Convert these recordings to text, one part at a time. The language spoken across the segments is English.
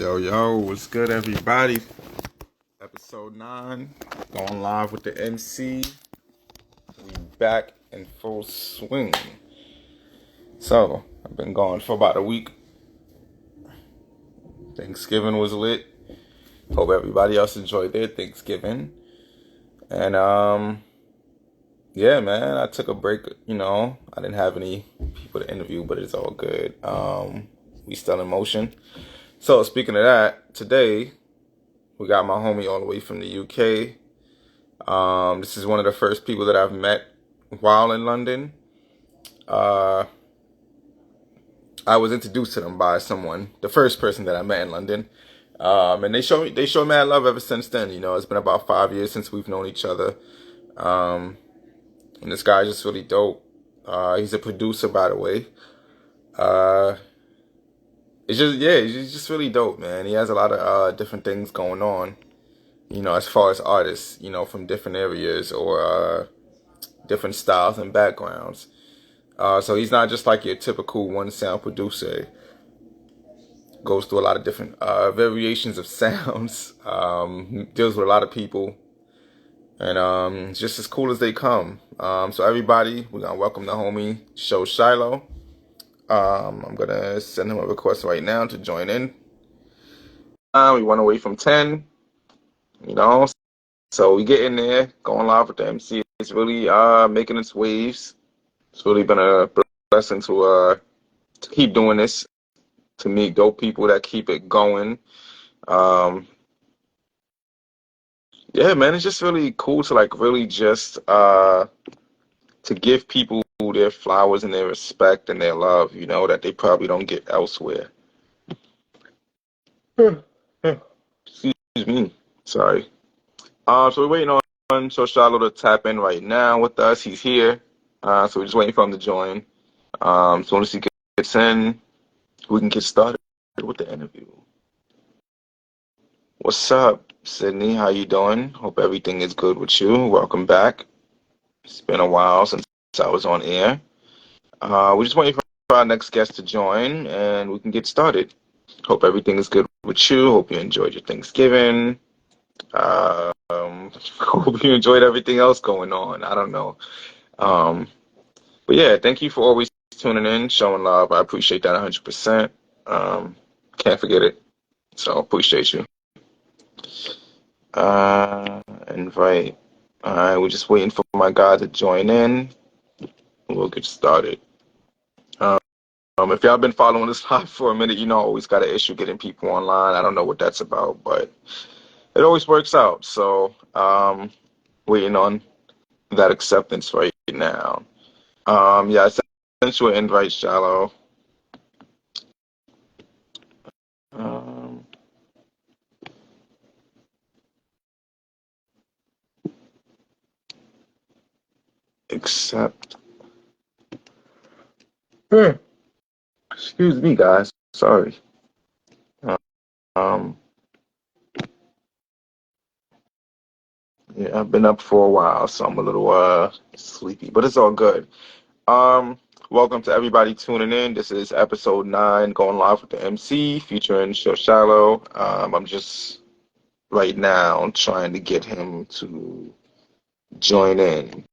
Yo, what's good, everybody? Episode 9, going live with the MC. We back in full swing. So, I've been gone for about a week. Thanksgiving was lit. Hope everybody else enjoyed their Thanksgiving. And, yeah, man, I took a break, I didn't have any people to interview, but it's all good. We still in motion. So, speaking of that, today, we got my homie all the way from the UK. This is one of the first people that I've met while in London. I was introduced to them by someone, the first person that I met in London. And they show mad love ever since then. It's been about 5 years since we've known each other. And this guy's just really dope. He's a producer, by the way. He's just really dope, man. He has a lot of different things going on, as far as artists, from different areas or different styles and backgrounds. So he's not just like your typical one sound producer. Goes through a lot of different variations of sounds. Deals with a lot of people. And just as cool as they come. So everybody, we're going to welcome the homie ShoShiloh. I'm going to send him a request right now to join in. We went away from 10, So we get in there, going live with the MC. It's really making its waves. It's really been a blessing to keep doing this, to meet dope people that keep it going. Yeah, man, it's just really cool to really just to give people their flowers and their respect and their love, that they probably don't get elsewhere. Excuse me. Sorry. So we're waiting on ShoShiloh to tap in right now with us. He's here. So we're just waiting for him to join. So once he gets in, we can get started with the interview. What's up, Sydney? How you doing? Hope everything is good with you. Welcome back. It's been a while since I was on air. We're just waiting for our next guest to join, and we can get started. Hope everything is good with you. Hope you enjoyed your Thanksgiving. Hope you enjoyed everything else going on. I don't know. But yeah, thank you for always tuning in, showing love. I appreciate that 100%. Can't forget it. So appreciate you. Invite. All right, we're just waiting for my guy to join in. We'll get started. If y'all been following this live for a minute, always got an issue getting people online. I don't know what that's about, but it always works out. So, waiting on that acceptance right now. Yeah, I sent you an invite, Shallow. Accept. Excuse me, guys. Sorry. Yeah, I've been up for a while, so I'm a little sleepy, but it's all good. Welcome to everybody tuning in. This is episode 9, going live with the MC, featuring ShoShiloh. I'm just right now trying to get him to join in.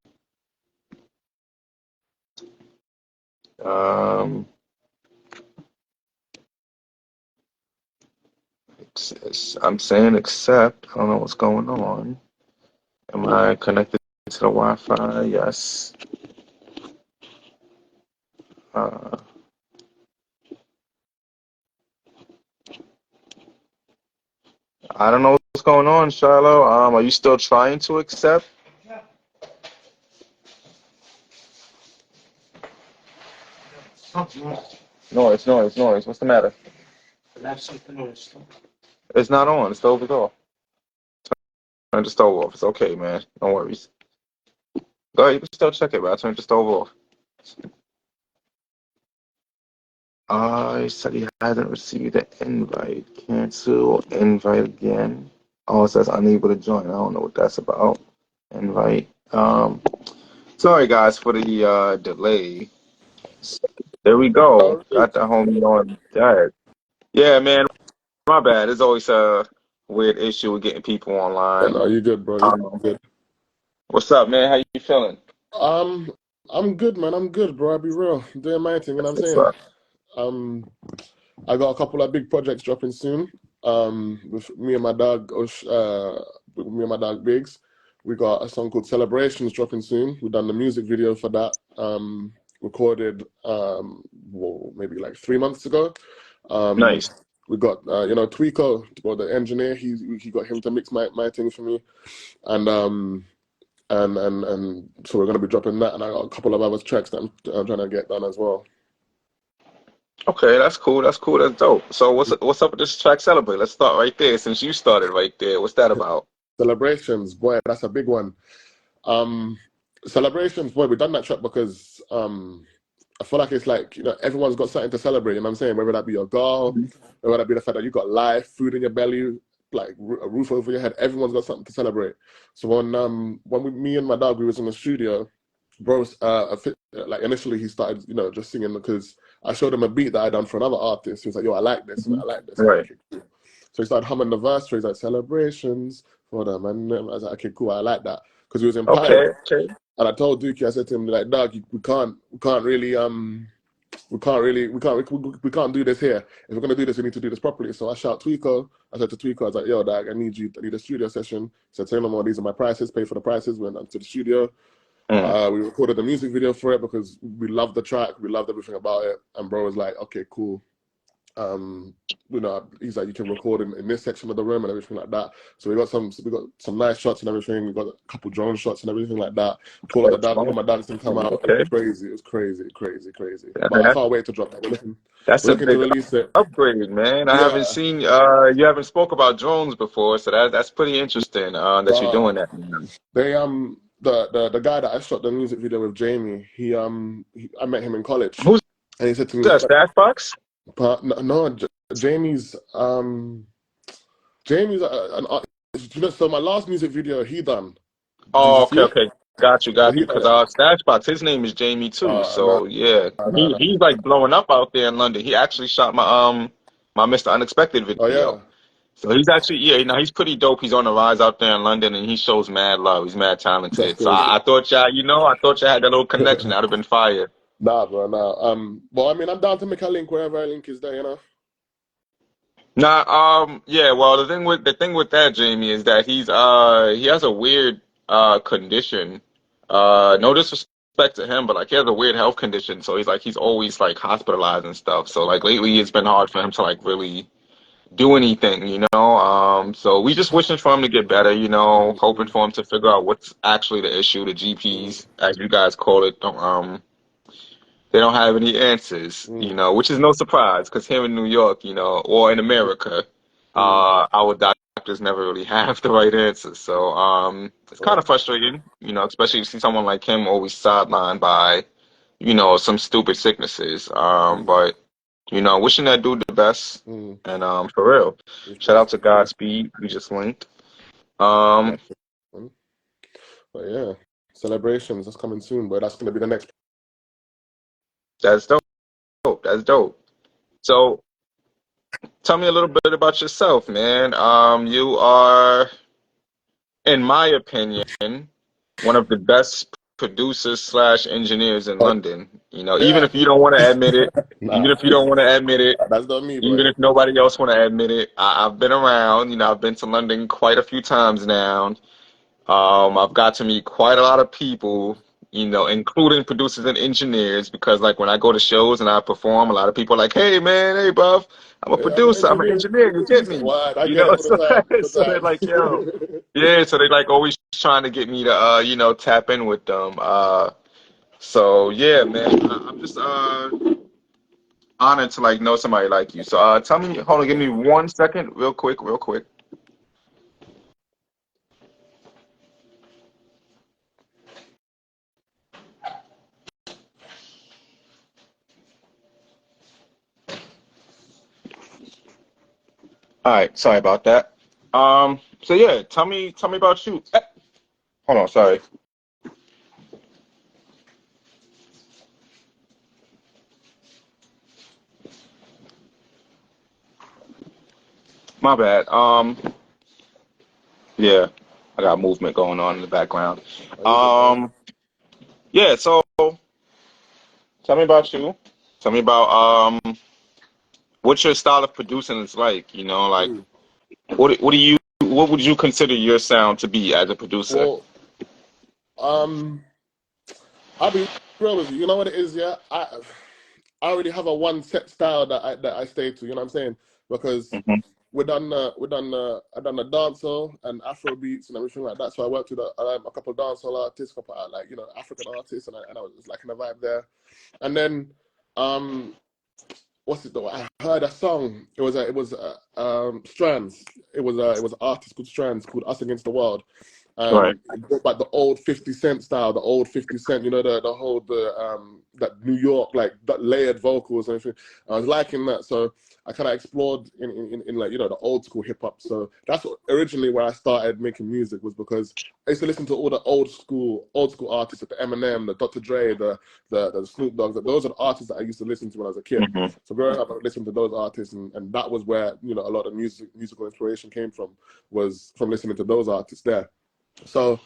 I'm saying accept. I don't know what's going on. Am I connected to the Wi-Fi? Yes. I don't know what's going on, Shiloh. Are you still trying to accept? Noise. What's the matter? It's not on. The stove is off. Turn the stove off. It's okay, man. No worries. Go ahead. You can still check it, but I turned the stove off. I said he hasn't received an invite. Cancel. Invite again. Oh, it says unable to join. I don't know what that's about. Invite. Sorry, guys, for the delay. There we go. Got the homie on that. Yeah, man. my bad. There's always a weird issue with getting people Oh, online. no, you good, bro. You Um, good. what's up, man? How you feeling? Um, I'm good, man. I'm good, bro. I'll be real. Doing my thing, you know That's what I'm what's saying? up. Um, I got a couple of big projects dropping soon. With me and my dog, with me and my dog Biggs. We got a song called Celebrations dropping soon. We done the music video for that. Recorded well, maybe like 3 months ago. Um, Nice. we got Tweeko, well, the engineer. He got him to mix my thing for me, and and so we're gonna be dropping that, and I got a couple of other tracks that I'm trying to get done as well. Okay, that's cool. That's cool. That's dope. So what's up with this track Celebrate? Let's start right there since you started right there. What's that about? Celebrations, boy, that's a big one. Um, Celebrations, boy, we've done that track because I feel like it's like everyone's got something to celebrate. You know what I'm saying? Whether that be your girl, Mhm. whether that be the fact that you got life, food in your belly, like a roof over your head. Everyone's got something to celebrate. So me and my dog, we was in the studio. Bro, like initially he started, just singing because I showed him a beat that I done for another artist. He was like, "Yo, I like this, and I Mhm. like this." I'm like, Right. "Okay, cool." So he started humming the verse. So he's like, "Celebrations for them," and I was like, "Okay, cool, I like that." Because he was in Okay. pilot, Okay. and I told Dookie, I said to him, like, "Dog, we can't do this here. If we're gonna do this, we need to do this properly." So I shout Tweeko. I said to Tweeko, I was like, "Yo, dog, I need a studio session." He said, "Say no more. These are my prices. Pay for the prices." Went up to the studio. Mm. We recorded the music video for it because we loved the track, we loved everything about it. And bro was like, "Okay, cool." Um, he's like, "You can record in this section of the room and everything like that." So we got some nice shots and everything. We got a couple drone shots and everything like that. All of my dance didn't come out. It was Okay. crazy. It was crazy, crazy, crazy. I But mean, I can't wait to drop that. that's We're a looking to big release it. upgrade, man. I haven't Yeah. seen you haven't spoke about drones before, so that's pretty interesting that you're doing Uh, that, man. the guy that I shot the music video with, Jamie, I met him in college, Who's and he said to me, that? Stash Box? but no, Jamie's an art. So my last music video he done. Did you Oh, see okay, it? okay. Got you, So got he you. done Because it. Stash Box, his name is Jamie too. No, So yeah, no, no. he's like blowing up out there in London. He actually shot my Mr. Unexpected Oh video. yeah, So he's actually he's pretty dope. He's on the rise out there in London, and he shows mad love. He's mad that's talented. So crazy. I thought I thought y'all had that little connection. That'd have been fire. Nah, bro, nah. But I mean, I'm down to make a link wherever a link is there. Nah, yeah. Well, the thing with that, Jamie, is that he has a weird condition. No disrespect to him, but like he has a weird health condition. So he's always like hospitalized and stuff. So like lately, it's been hard for him to like really do anything, you know. So we just wishing for him to get better, you know, hoping Mm, for him to figure out what's actually the issue. The mm, GPs, as you guys call it, don't they don't have any answers, you mm, know, which is no surprise because here in New York, you know, or in America, mm. our doctors never really have the right answers. So it's kind Oh, of frustrating, you know, especially if you see someone like him always sidelined by, you know, some stupid sicknesses. mm, But you know, wishing that dude the best. mm. And for real, It's shout out best. to Godspeed. We just linked. That's Um, it, man. But yeah, celebrations that's coming soon, but that's gonna be the next. that's dope. That's dope. So tell me a little bit about yourself, man. You are, in my opinion, one of the best producers slash engineers in Oh London. You know, even yeah, if you don't want to admit it, even nah, if you don't want to admit it, that's not me, even boy. if nobody else want to admit it, I've been around. You know, I've been to London quite a few times now. I've got to meet quite a lot of people, you know, including producers and engineers, because like when I go to shows and I perform, a lot of people are like, "Hey man, hey buff, I'm a Yeah, I'm an producer, I'm an engineer. engineer, you get Producer. me?" Why? I You get it know, all the time. All so they're like, "Yo, the time. yeah," so they like always trying to get me to you know, tap in with them. So yeah, man, I'm just honored to like know somebody like you. So tell me, hold on, give me 1 second, real quick, real quick. All right, sorry about that. So yeah, tell me about you. Hold on, sorry. My bad. Yeah, I got movement going on in the background. Are you good, man? Um, yeah. So tell me about you. Tell me about what your style of producing is like. You know, like Mm. what would you consider your sound to be as a producer? Well, um, I'll be real with you. You know what it is, yeah? I already have a one set style that I stay to, you know what I'm saying? Because Hmm. I done the dancehall and Afro beats and everything like that. So I worked with a couple of dancehall artists, couple like African artists, and I was liking the vibe there. And then um what's it though? I heard a song. It was Strands. It was an artist called Strands called Us Against the World, Right. and it brought back the old 50 Cent style, the old 50 Cent. You know the whole the that New York like that layered vocals and everything. I was liking that, so I kind of explored in like the old school hip hop. So that's originally where I started making music was because I used to listen to all the old school artists like the Eminem, the Dr. Dre, the Snoop Dogg's. Those are the artists that I used to listen to when I was a kid. Hmm. So growing up, I listened to those artists, and that was where a lot of musical inspiration came from, was from listening to those artists there. So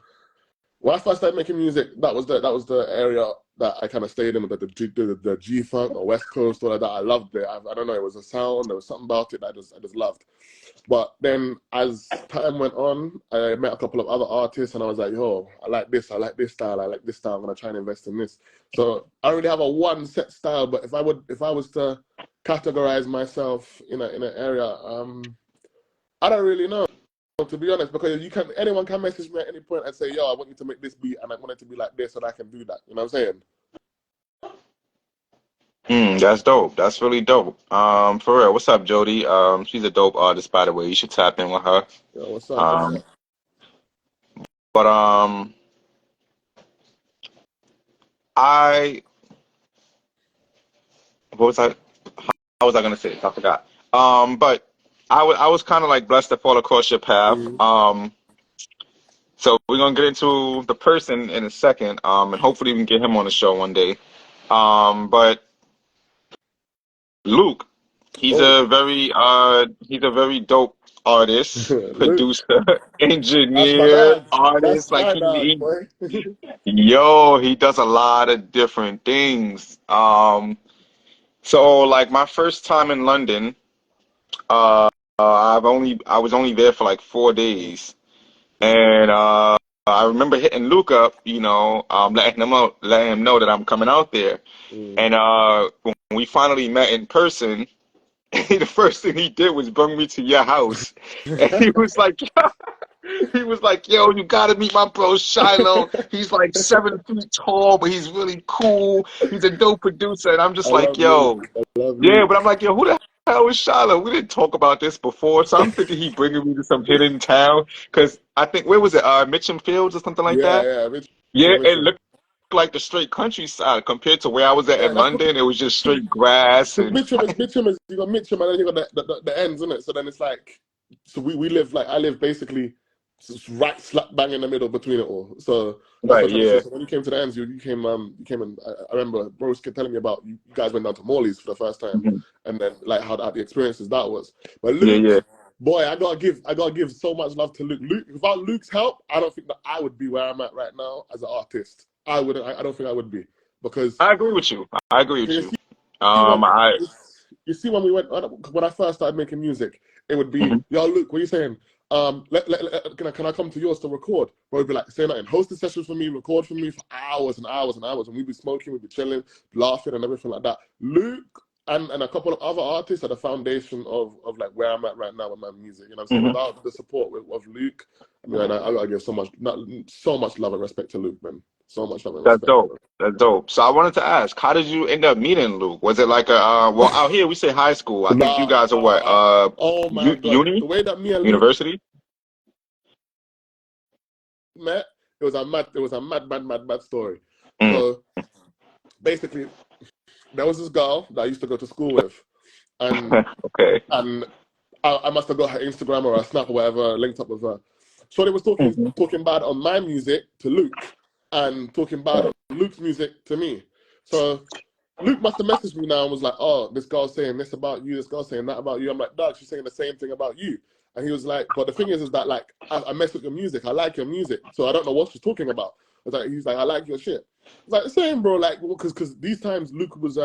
when I first started making music, that was the area that I kind of stayed in, the G funk, the West Coast, all of that. I loved it. I don't know, it was a sound, there was something about it that I just loved. But then as time went on, I met a couple of other artists and I was like, yo, I like this style, I like this style, I'm gonna try and invest in this. So I already have a one set style, but if I was to categorize myself in an area, I don't really know, to be honest, because anyone can message me at any point and say, yo, I want you to make this beat and I want it to be like this and I can do that. You know what I'm saying? That's dope. That's really dope. For real. What's up, Jody? She's a dope artist, by the way. You should tap in with her. Yo, what's up? What's Um, up? but I what was I? How was I gonna say it? I forgot. But I was kind of like blessed to fall across your path. Mm. So we're gonna get into the person in a second. And hopefully we can get him on the show one day. But Luke, Oh, he's a very dope artist, Luke, producer, that's my engineer, dog. That's artist. Like my dog, boy. he does a lot of different things. So like my first time in London, I was only there for like 4 days, and I remember hitting Luke up, letting him know that I'm coming out there. Mm. And when we finally met in person, the first thing he did was bring me to your house, and he was like, "Yo, you gotta meet my bro Shiloh. He's like 7 feet tall, but he's really cool. He's a dope producer." And I'm I just like, love Luke. "Yo, I love yeah." But Luke. I'm like, "Yo, who the hell is Shiloh? We didn't talk about this before." So I'm thinking he bringing me to some hidden town, because I think, where was it? Mitcham Fields or something like Yeah, that. yeah, Yeah, it Mitchum. looked like the straight countryside compared to where I was at Yeah, in that's London. It was just straight grass because and Mitchum is you got Mitchum and then you got the ends, isn't it? So then it's like, so we live like I live basically right slap bang in the middle between it all. So that's what right, I'm trying to say. yeah, So when you came to the ends, you came and I remember Bros kept telling me about you guys went down to Morley's for the first time, mhm, and then like how the experiences that was. But yeah, Luke, yeah. boy, I gotta give so much love to Luke. Luke, without Luke's help, I don't think that I would be where I'm at right now as an artist. I wouldn't. I don't think I would be because I agree with you. I agree with you you. see when I you see when we went when I first started making music, it would be, mhm, yo, Luke, what are you saying? Can I come to yours to record? Bro, would be like, say nothing, host the sessions for me, record for me for hours and hours and hours, and we'd be smoking, we'd be chilling, laughing, and everything like that. Luke and a couple of other artists are the foundation of like where I'm at right now with my music. You know what I'm saying? mhm. Without the support of Luke, I mean, I gotta give so much love and respect to Luke, man. So much love and That's respect, dope. bro. That's dope. So I wanted to ask, how did you end up meeting Luke? Was it like a well, out here we say high school. I think you Nah, guys are what? oh my God, the Uni, way that me and Luke university. met, it was a mad story. Mm. So basically, there was this girl that I used to go to school with, and Okay. and I must have got her Instagram or her Snap or whatever, linked up with her. So they was talking Hmm. talking bad on my music to Luke, and talking bad on Luke's music to me. So Luke must have messaged me now and was like, "Oh, this girl's saying this about you. This girl's saying that about you." I'm like, "Dog, she's saying the same thing about you." And he was like, "But the thing is that like I mess with your music. I like your music, so I don't know what she's talking about." He's like, "I like your shit." It's like the same, bro. Like, because these times Luke was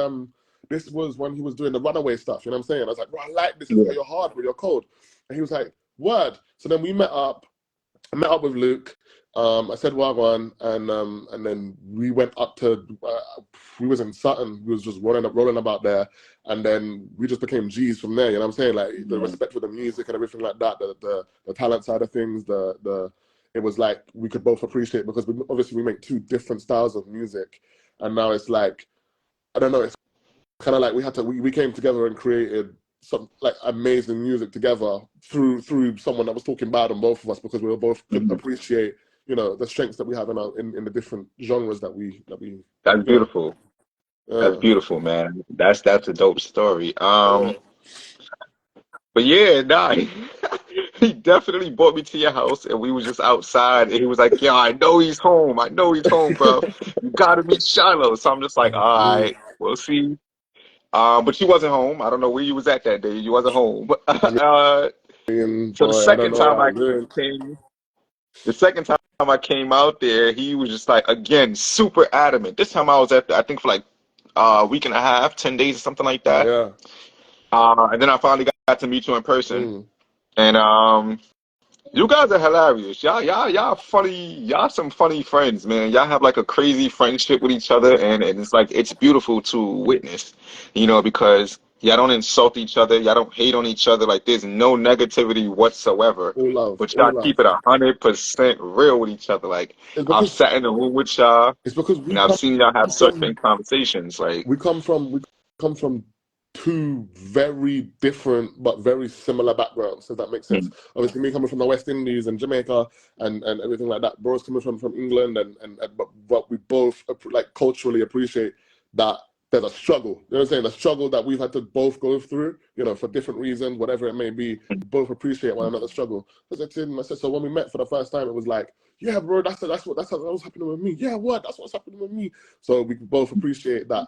this was when he was doing the Runaway stuff. You know what I'm saying? I was like, "Bro, I like this. Yeah. You're hard, bro. You're cold." And he was like, "Word." So then we met up. I met up with Luke. I said Wagwan, and then we went up to. We was in Sutton. We was just rolling about there, and then we just became G's from there. You know what I'm saying? Like the Yeah. respect for the music and everything like that. The talent side of things. The it was like we could both appreciate because obviously we make two different styles of music, and now it's like I don't know. It's kind of like we came together and created some like amazing music together through someone that was talking bad on both of us because we were both could Mhm. appreciate the strengths that we have in the different genres that we That's you know beautiful. That's uh, beautiful, man. That's a dope story. yeah. But yeah, nah, he definitely brought me to your house, and we was just outside, and he was like, "Yo, I know he's home. I know he's home, bro. You gotta meet Shiloh." So I'm just like, "All Mm, right, we'll see." But you wasn't home. I don't know where you was at that day. You wasn't home. and So the boy, I don't second know what time I I was doing. came, the second time I came out there, he was just like again super adamant. This time I was at I think for like a week and a half, 10 days or something like that. Yeah. And then I finally got to meet you in person. Mm. And you guys are hilarious. Y'all funny. Y'all some funny friends, man. Y'all have like a crazy friendship with each other, and it's like it's beautiful to witness, because y'all don't insult each other. Y'all don't hate on each other. Like there's no negativity whatsoever. All love, But y'all all love. keep it 100% real with each other. Like It's I've because sat in the room with y'all, it's because and I've seen y'all have certain conversations. Like, we come from two very different but very similar backgrounds, if that makes sense. mm, Obviously, me coming from the West Indies and Jamaica and everything like that. Bro's coming from England, but we both like culturally appreciate that there's a struggle. You know what I'm saying? The struggle that we've had to both go through, for different reasons, whatever it may be. mm, Both appreciate one another's struggle. I said, so when we met for the first time, it was like, yeah, bro, that's what's happening with me. Yeah, what? That's what's happening with me. So we both appreciate that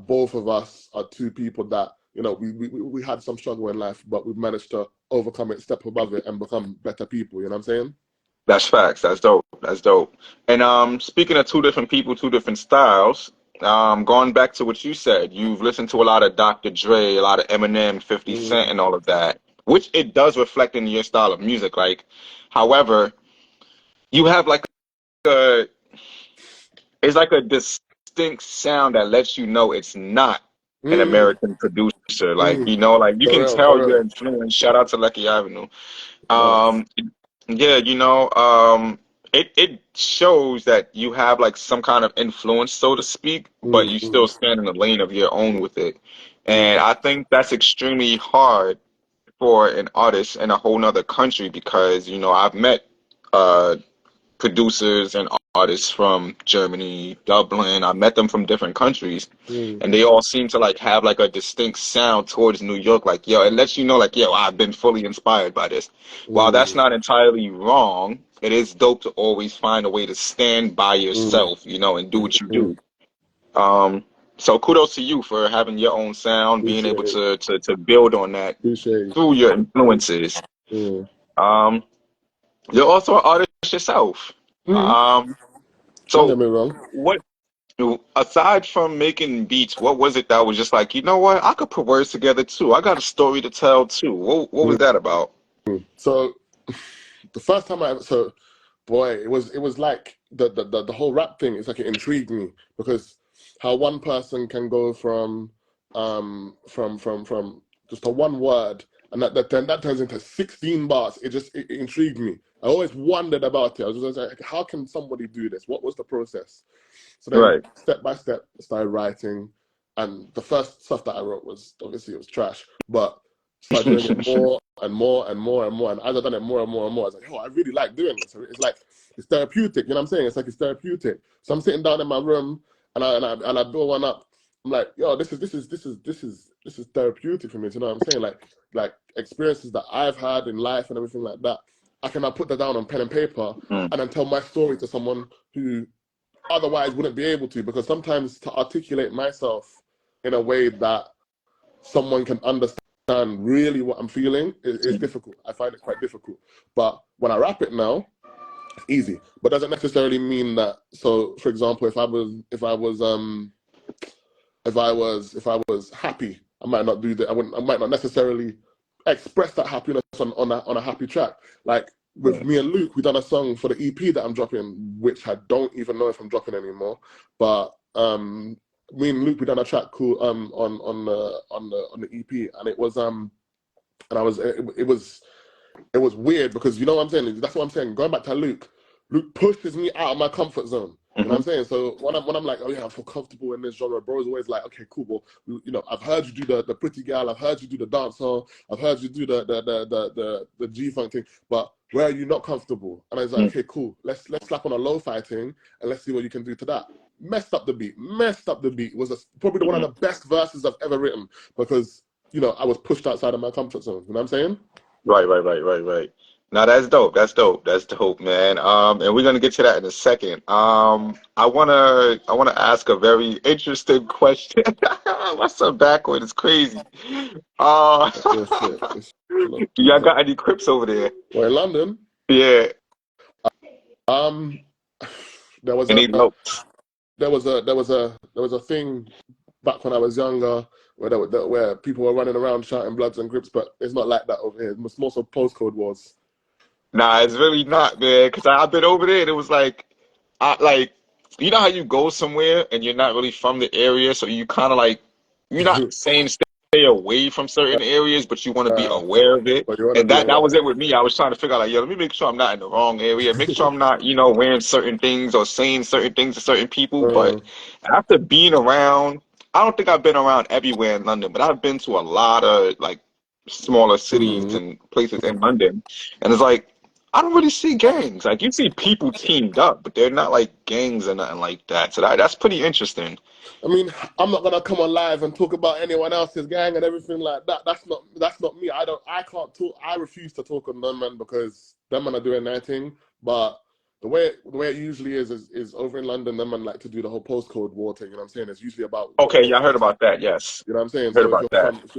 both of us are two people that we had some struggle in life, but we've managed to overcome it, step above it, and become better people. You know what I'm saying? that's facts. That's dope. That's dope. And speaking of two different people, two different styles. Going back to what you said, you've listened to a lot of Dr. Dre, a lot of Eminem, 50 Cent, Mm, and all of that, which it does reflect in your style of music. Like, however, you have like a, it's like a distinct sound that lets you know it's not an mm, American producer. Like, mm. like you For can real, for tell you're real. influenced. Shout out to Lucky Avenue. Facts. Um, yeah, it shows that you have like some kind of influence, so to speak, but Mm, you still mm, stand in a lane of your own with it. And mm, I think that's extremely hard for an artist in a whole nother country because, I've met uh producers and artists from Germany, Dublin. I met them from different countries, mm, and they all seem to like have like a distinct sound towards New York. Like, yo, it lets you know, like, yo, I've been fully inspired by this. While that's mm, not entirely wrong, it is dope to always find a way to stand by mm, yourself, and do what you mm. do. Um, so kudos to you for having your own sound, being Appreciate able it. to build on that Appreciate it. through your influences. Mm. Um, you're also an artist yourself. Mm. Um, Don't get so me wrong. what, aside from making beats, what was it that was just like, you know what, I could put words together too. I got a story to tell too. What was that about? So the first time boy, it was like the whole rap thing. It's like it intrigued me because how one person can go from just a one word and that turns into 16 bars. It intrigued me. I always wondered about it. I was just like, how can somebody do this? What was the process? So then Right. step by step, I started writing, and the first stuff that I wrote was obviously it was trash, but started doing it more and more and more and more. And as I done it more and more and more, I was like, oh, I really like doing this. It's like it's therapeutic. You know what I'm saying? It's like it's therapeutic. So I'm sitting down in my room and I build one up. I'm like, yo, this is therapeutic for me. You know what I'm saying? Like experiences that I've had in life and everything like that. I can now put that down on pen and paper Mm, and then tell my story to someone who otherwise wouldn't be able to, because sometimes to articulate myself in a way that someone can understand really what I'm feeling is difficult. I find it quite difficult. But when I rap it now, it's easy. But doesn't necessarily mean that. So, for example, if I was happy, I might not do that. I might not necessarily express that happiness on a happy track. Like with me and Luke, we done a song for the EP that I'm dropping, which I don't even know if I'm dropping anymore. But me and Luke, we done a track called on the EP, and it was it was weird because you know what I'm saying. That's what I'm saying. Going back to Luke, Luke pushes me out of my comfort zone. You know what I'm saying? So when I'm like, oh yeah, I feel comfortable in this genre, bro is always like, okay, cool, well, you know, I've heard you do the pretty girl, I've heard you do the dance song, I've heard you do the G-funk thing, but where are you not comfortable? And I was like, okay, cool, let's slap on a lo-fi thing and let's see what you can do to that. Messed up the beat. Was probably one of the best verses I've ever written because, you know, I was pushed outside of my comfort zone. You know what I'm saying? Right. Now that's dope. That's dope, man. And we're gonna get to that in a second. I wanna ask a very interesting question. My son backward is crazy. Uh, Yeah, shit. y'all got any Crips over there? We're in London. Yeah. Um, there was Any a notes? there was a thing back when I was younger where people were running around shouting Bloods and Crips, but it's not like that over here. It's more so postcode wars. Nah, it's really not, man. Cause I've been over there and it was like, like, you know how you go somewhere and you're not really from the area, so you kind of like, you're not saying stay away from certain areas, but you want to be aware of it. But you want to And be that was aware. it with me. I was trying to figure out like, yo, let me make sure I'm not in the wrong area. Make sure I'm not, wearing certain things or saying certain things to certain people. But after being around, I don't think I've been around everywhere in London, but I've been to a lot of like smaller cities and places in London. And it's like, I don't really see gangs. Like you see people teamed up, but they're not like gangs or nothing like that. So that's pretty interesting. I mean, I'm not gonna come on live and talk about anyone else's gang and everything like that. That's not me. I can't talk. I refuse to talk on them man because them man are doing their thing. But the way it usually is over in London, them man like to do the whole postcode war thing. You know what I'm saying? It's usually about what Okay, your yeah, I heard post. about that. Yes, You know what I'm saying? heard So about that. if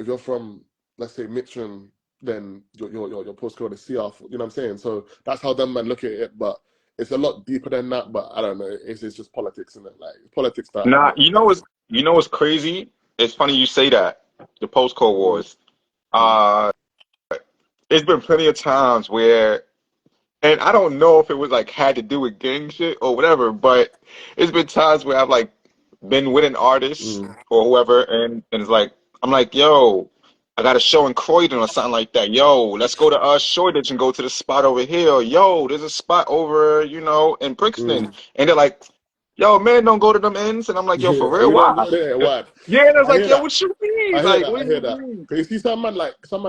you're from let's say Mitcham, then your postcode is CR. You know what I'm saying? So that's how them man look at it. But it's a lot deeper than that. But I don't know. It's just politics, isn't it? Like politics that I'm Nah, not interested you know what's crazy? It's funny you say that. The postcode in. wars. Uh, it's been plenty of times where, and I don't know if it was like had to do with gang shit or whatever, but it's been times where I've like been with an artist or whoever, and it's like I'm like, yo, I got a show in Croydon or something like that. Yo, let's go to Shoreditch and go to the spot over here. Or, yo, there's a spot over, in Brixton, and they're like, yo, man, don't go to them ends, and I'm like, yo, Yeah, for real, we why? don't go there. What? Yeah, and I was I like, hear yo, that. what you mean? I hear Like, that. what I do hear you that. mean? Cause you see someone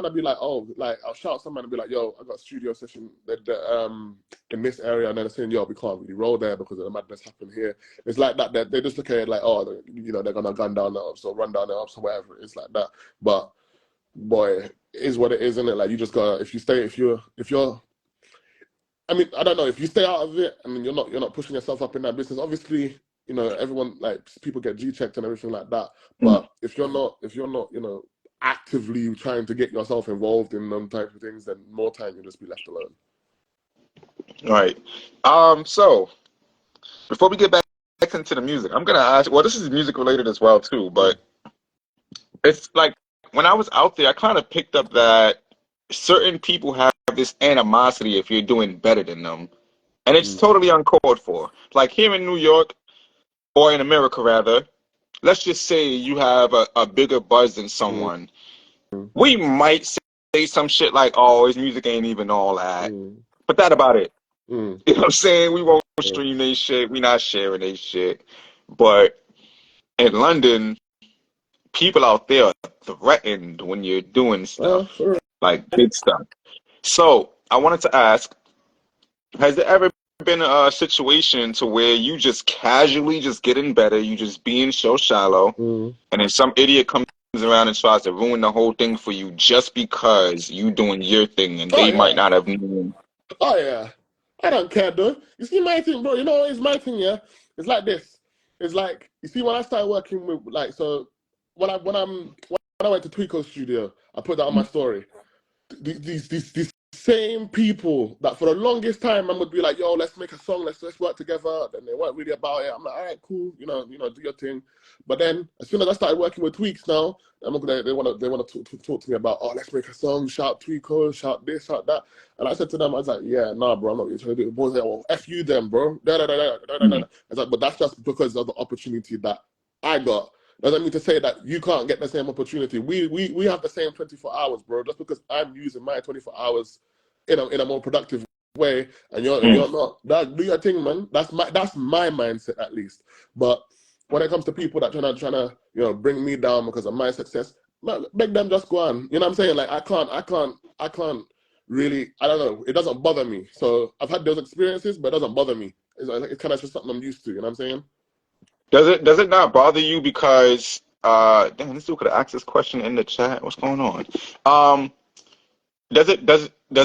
would be like, oh, like I'll shout someone and be like, yo, I got a studio session in this area, and then they're saying, yo, we can't really roll there because of the madness happened here. It's like that. They just look at it like, oh, they're gonna gun down the ups or run down the ups or whatever. It's like that. But boy, it is what it is, isn't it? Like you just gotta if you're I mean, I don't know if you stay out of it and then you're not pushing yourself up in that business. Obviously, everyone like people get G checked and everything like that. But if you're not, actively trying to get yourself involved in them types of things, then more time you'll just be left alone. Right. So before we get back into the music, I'm gonna ask. Well, this is music related as well too, Mm, but it's like when I was out there, I kind of picked up that certain people have this animosity if you're doing better than them, and it's mm, totally uncalled for. Like here in New York or in America rather, let's just say you have a bigger buzz than mm, someone. We might say some shit like, "Oh, his music ain't even all that," mm, but that about it. mm, You know what I'm saying? We won't mm. stream they shit. We not sharing they shit. But in London, people out there are threatened when you're doing stuff, For real. like big stuff. So I wanted to ask, has there ever been a situation to where you just casually just getting better, you just being so shallow, Mm. and then some idiot comes around and tries to ruin the whole thing for you just because you doing your thing and Oh they might yeah. not have known. Oh yeah. I don't care, though. You see my thing, bro. You know, it's my thing, yeah. It's like this. It's like, you see, when I started working with, like, so when I went to Tweako's studio, I put that on my story. These same people that for the longest time I would be like, yo, let's make a song, let's work together. Then they weren't really about it. I'm like, all right, cool, do your thing. But then as soon as I started working with Tweaks now, they want to talk to me about, oh, let's make a song, shout Tweako, shout this, shout that. And I said to them, I was like, yeah, nah, bro, I'm not really trying to do it. The boys like, well, F you then, bro. I was like, but that's just because of the opportunity that I got. Doesn't mean to say that you can't get the same opportunity. We have the same 24 hours, bro. Just because I'm using my 24 hours in a more productive way, and you're not, that do your thing, man. That's my mindset at least. But when it comes to people that trying to bring me down because of my success, man, make them just go on. You know what I'm saying? Like I can't really. I don't know. It doesn't bother me. So I've had those experiences, but it doesn't bother me. It's kind of just something I'm used to. You know what I'm saying? Does it not bother you because damn, this dude could have asked this question in the chat. What's going on? Does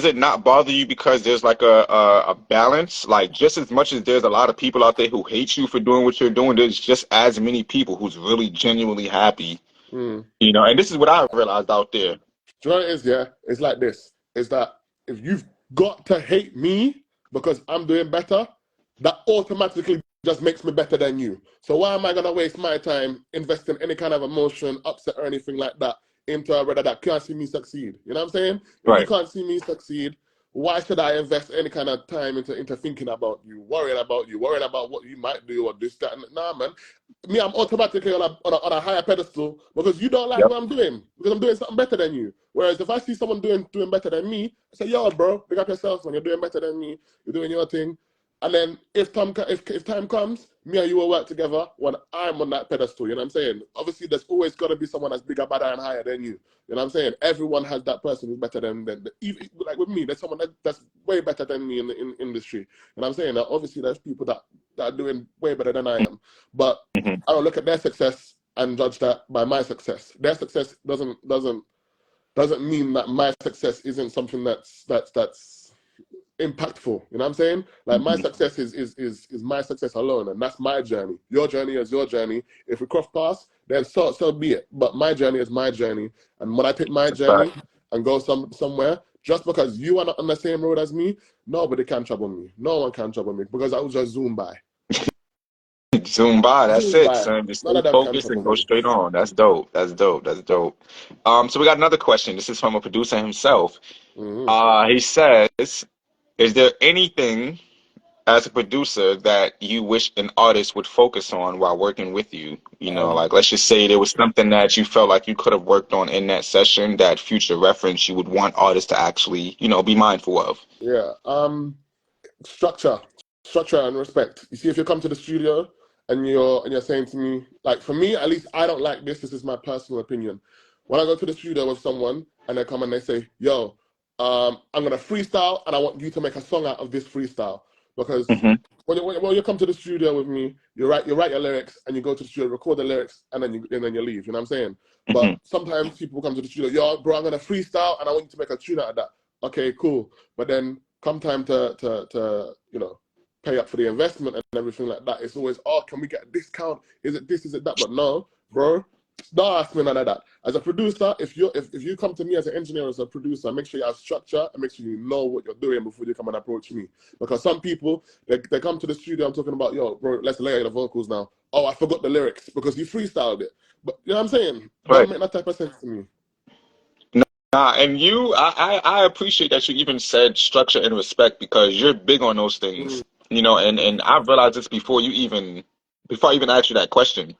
it not bother you because there's like a balance? Like just as much as there's a lot of people out there who hate you for doing what you're doing, there's just as many people who's really genuinely happy. Mm. And this is what I realized out there. Do you know what it is, yeah? It's like this. It's that if you've got to hate me because I'm doing better, that automatically just makes me better than you. So why am I going to waste my time investing any kind of emotion, upset or anything like that into a brother that can't see me succeed? You know what I'm saying? If you Right. can't see me succeed, why should I invest any kind of time into thinking about you, worrying about what you might do or this, that, and nah, man. Me, I'm automatically on a higher pedestal because you don't like Yep. what I'm doing, because I'm doing something better than you. Whereas if I see someone doing better than me, I say, yo, bro, pick up yourself, man. You're doing better than me. You're doing your thing. And then if time comes, me and you will work together when I'm on that pedestal. You know what I'm saying? Obviously, there's always got to be someone that's bigger, badder, and higher than you. You know what I'm saying? Everyone has that person who's better than even, like with me, there's someone that's way better than me in the industry. You know what I'm saying? Now, obviously, there's people that are doing way better than I am. But Mhm. I don't look at their success and judge that by my success. Their success doesn't mean that my success isn't something that's impactful. You know what I'm saying? Like my Mhm. success is my success alone, and that's my journey. Your journey is your journey. If we cross paths, then so be it. But my journey is my journey, and when I pick my That's fact. journey and go somewhere, just because you are not on the same road as me, nobody can trouble me. No one can trouble me because I will just zoom by. Zoom by. That's Zoom it, by. son. Just None stay of them can focused trouble and go me. straight on. That's dope. That's dope. That's dope. So we got another question. This is from a producer himself. Mm-hmm. He says, "Is there anything as a producer that you wish an artist would focus on while working with you? Like let's just say there was something that you felt like you could have worked on in that session that future reference you would want artists to actually, be mindful of." Yeah. Structure, structure and respect. You see, if you come to the studio and you're saying to me, like for me at least, I don't like this. This is my personal opinion. When I go to the studio with someone and they come and they say, "Yo, I'm gonna freestyle and I want you to make a song out of this freestyle," because Hmm. when you come to the studio with me, you write your lyrics and you go to the studio, record the lyrics, and then you leave. You know what I'm saying? But Hmm. sometimes people come to the studio, "Yo, bro, I'm gonna freestyle and I want you to make a tune out of that." Okay, cool. But then come time to pay up for the investment and everything like that, it's always, oh, can we get a discount? Is it this? Is it that? But no, bro, don't ask me none of that. As a producer, if you come to me as an engineer or as a producer, make sure you have structure and make sure you know what you're doing before you come and approach me. Because some people they come to the studio, I'm talking about, yo, bro, let's layer the vocals now. Oh, I forgot the lyrics because you freestyled it. But you know what I'm saying? Don't Right. make that type of sense to me. Nah, and I appreciate that you even said structure and respect because you're big on those Mm, things, and I've realized this before I even asked you that question,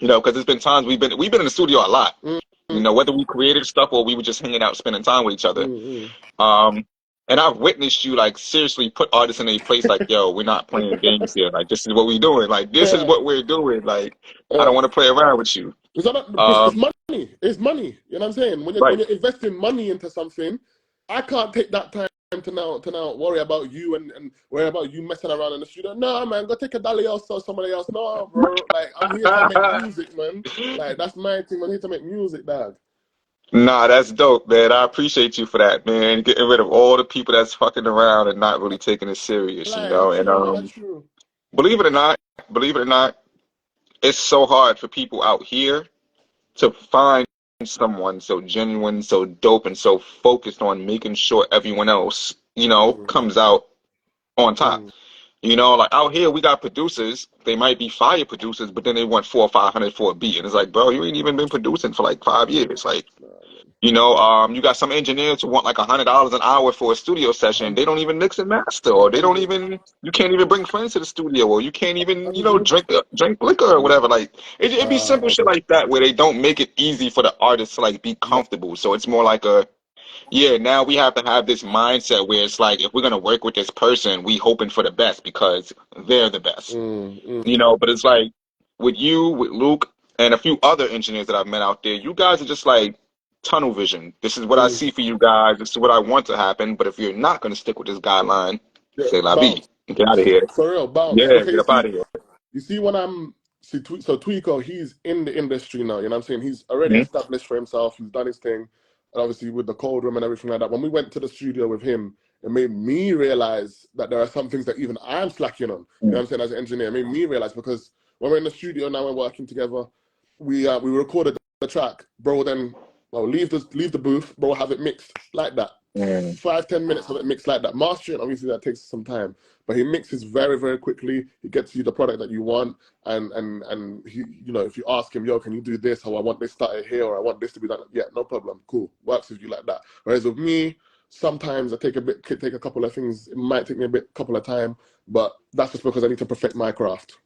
because there's been times we've been in the studio a lot, mm, mm, whether we created stuff or we were just hanging out, spending time with each other. mm, Um, and I've witnessed you like seriously put artists in a place like, yo, we're not playing games here. Like this is what we're doing. Like this is mm. what we're doing. Like I don't Uh, want to play around with you. because it's Um, money. It's money. You know what I'm saying? When right. you're investing money into something, I can't take that time to now worry about you and worry about you messing around in the studio. No, man, go take a dolly else or somebody else. No, bro. Like I'm here to make music, man. Like that's my thing. I'm here to make music, dog. Nah, that's dope, man. I appreciate you for that, man. Getting rid of all the people that's fucking around and not really taking it serious, you Like, know. And true, man, that's true. believe it or not, believe it or not, it's so hard for people out here to find someone so genuine, so dope, and so focused on making sure everyone else, Mm, comes out on top. mm, Like out here, we got producers. They might be fire producers, but then they want 400 or 500 for a beat, and it's like, bro, you ain't even been producing for like 5 years. Like, nah, man. you got some engineers who want like $100 an hour for a studio session. They don't even mix and master, or they don't 100, even. You can't even bring friends to the studio, or you can't even, 100. drink liquor or whatever. Like it'd be simple Uh, shit like that where they don't make it easy for the artist to like be yeah. comfortable. So it's more like yeah. Now we have to have this mindset where it's like if we're gonna work with this person, we hoping for the best because they're the best. Mm, mm, But it's like with you, with Luke, and a few other engineers that I've met out there, you guys are just like tunnel vision. This is what I mm. see for you guys. This is what I want to happen. But if you're not going to stick with this guideline, Yeah, say la vie. bounce. Get out of here. For real, bounce. Yeah, Okay, get up out of here. you see when I'm see so Tweeko, he's in the industry now, you know what I'm saying? He's already Mhm. established for himself, he's done his thing, and obviously with the cold room and everything like that. When we went to the studio with him, it made me realize that there are some things that even I'm slacking on, you know what I'm saying, as an engineer. It made me realize because when we're in the studio now, we're working together, we recorded the track, bro, then well, leave the booth, bro, have it mixed like that. Mm. 5, 10 minutes of it mixed like that. Mastering, obviously, that takes some time, but he mixes very, very quickly. He gets you the product that you want, and he, if you ask him, yo, can you do this? Or I want this started here, or I want this to be done. Yeah, no problem, cool, works with you like that. Whereas with me, sometimes I take a couple of things. It might take me couple of time, but that's just because I need to perfect my craft.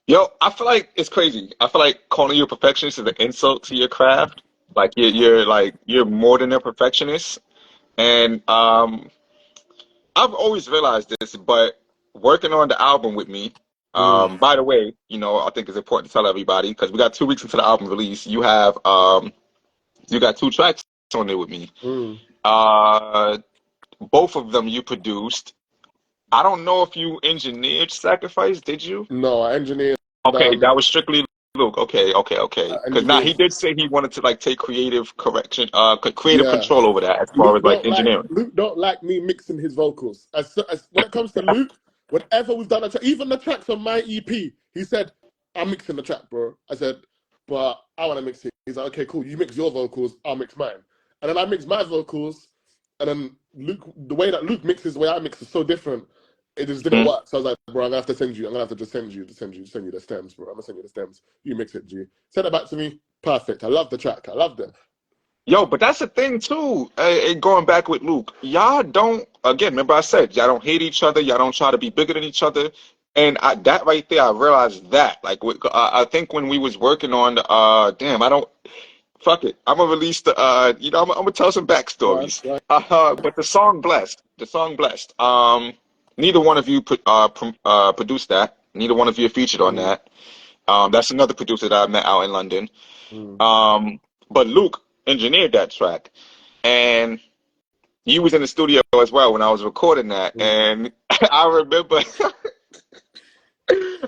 Yo, I feel like it's crazy. I feel like calling you a perfectionist is an insult to your craft. Like you're more than a perfectionist. And I've always realized this, but working on the album with me, Mm, by the way, I think it's important to tell everybody because we got 2 weeks into the album release. You got two tracks on there with me. mm. Uh, both of them you produced. I don't know if you engineered Sacrifice, did you? No, I engineered. Okay, that was strictly Luke. Okay, okay, I okay. Because now he engineered. did say he wanted to like take creative correction, creative Yeah. control over that as far as like engineering. Luke don't like me mixing his vocals. As when it comes to Luke, whenever we've done a track, even the tracks on my EP, he said, "I'm mixing the track, bro." I said, "But I want to mix it." He's like, "Okay, cool. You mix your vocals, I'll mix mine." And then I mix my vocals, and then Luke, the way that Luke mixes, the way I mix is so different. It just didn't Mhm. work. So I was like, "Bro, I'm gonna have to send you. I'm gonna have to just send you the stems, bro. I'm gonna send you the stems. You mix it, G." Send it back to me. Perfect. I love the track. I loved it. Yo, but that's the thing too. And going back with Luke, y'all don't. Again, remember I said y'all don't hate each other. Y'all don't try to be bigger than each other. And that right there, I realized that. Like, I think when we was working on, damn, I don't. Fuck it. I'm gonna release the. I'm gonna tell some Go on, backstories. go on. But the song blessed. Neither one of you produced that. Neither one of you featured on Mm, that. That's another producer that I met out in London. mm. Um, but Luke engineered that track, and you was in the studio as well when I was recording that. Mm. And I remember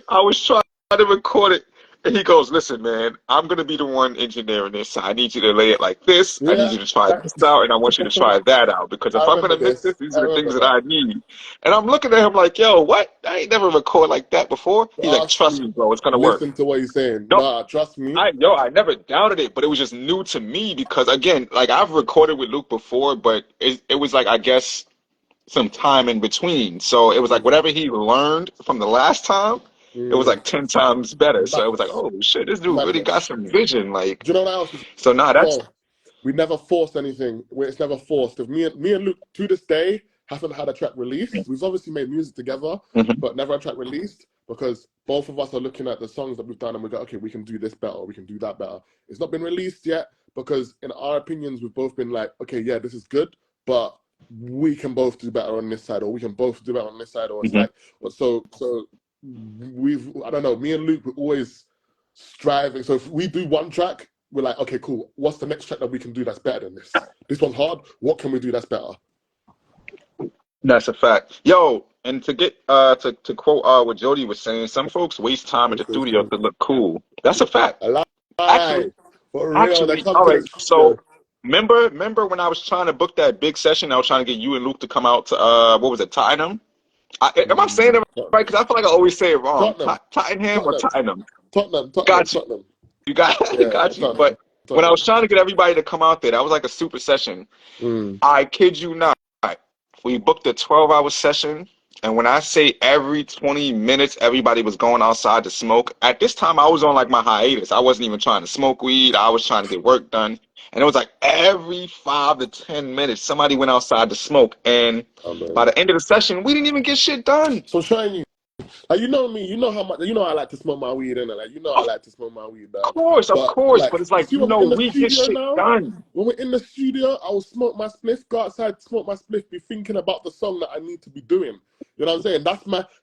I was trying to record it, and he goes, "Listen, man, I'm gonna be the one engineering this. So I need you to lay it like this. I need Yeah, you to try that, this out, and I want you to try that out. Because I if I'm remember gonna mix this, this. these I are the things remember that that. I need." And I'm looking at him like, "Yo, what? I ain't never recorded like that before." He's like, Trust "Trust me, me. bro, it's gonna work." Listen to what he's saying. No, Nah, trust me. I never doubted it, but it was just new to me because again, like I've recorded with Luke before, but it was like I guess some time in between. So it was like Mm, whatever he learned from the last time, it was mm. like 10 times better. So it was like, Madness. oh shit, this dude really got Madness. some vision. Like, Do you know what else is so nah, that's well? We never forced anything. It's never forced. If me and Luke to this day haven't had a track released. We've obviously made music together, Mhm. but never a track released because both of us are looking at the songs that we've done and we go, okay, we can do this better, we can do that better. It's not been released yet because in our opinions, we've both been like, okay, yeah, this is good, but we can both do better on this side, or we can both do better on this side, or it's Mhm. like, so I don't know, me and Luke, we're always striving. So if we do one track, we're like, okay, cool. What's the next track that we can do that's better than this? This one's hard. What can we do that's better? That's a fact. Yo, and to get to quote what Jody was saying, some folks waste time at the studio to look cool. That's a fact. A lie. Actually, For real. They actually, come all to right. the So studio. remember when I was trying to book that big session? I was trying to get you and Luke to come out to what was it, Tottenham? Am I saying it right? Tottenham, Because I feel like I always say it wrong. Tottenham, Tottenham or Tottenham, Tottenham? Tottenham, Got you. Tottenham. You got Yeah, got you. Tottenham, But when I was Tottenham. trying to get everybody to come out there, that was like a super session. Mm. I kid you not. We booked a 12-hour session, and when I say every 20 minutes everybody was going outside to smoke, at this time I was on like my hiatus. I wasn't even trying to smoke weed. I was trying to get work done. And it was like every 5 to 10 minutes somebody went outside to smoke. And Oh, by man. the end of the session, we didn't even get shit done. So shiny, like you know me, you know how much, you know I like to smoke my weed, and like you know I Of like to smoke my weed, dog. of But course, but like it's you like, see, when we're in the we get studio shit now, done. when we're in the studio, I will smoke my spliff, go outside, smoke my spliff, be thinking about the song that I need to be doing. You know what I'm saying?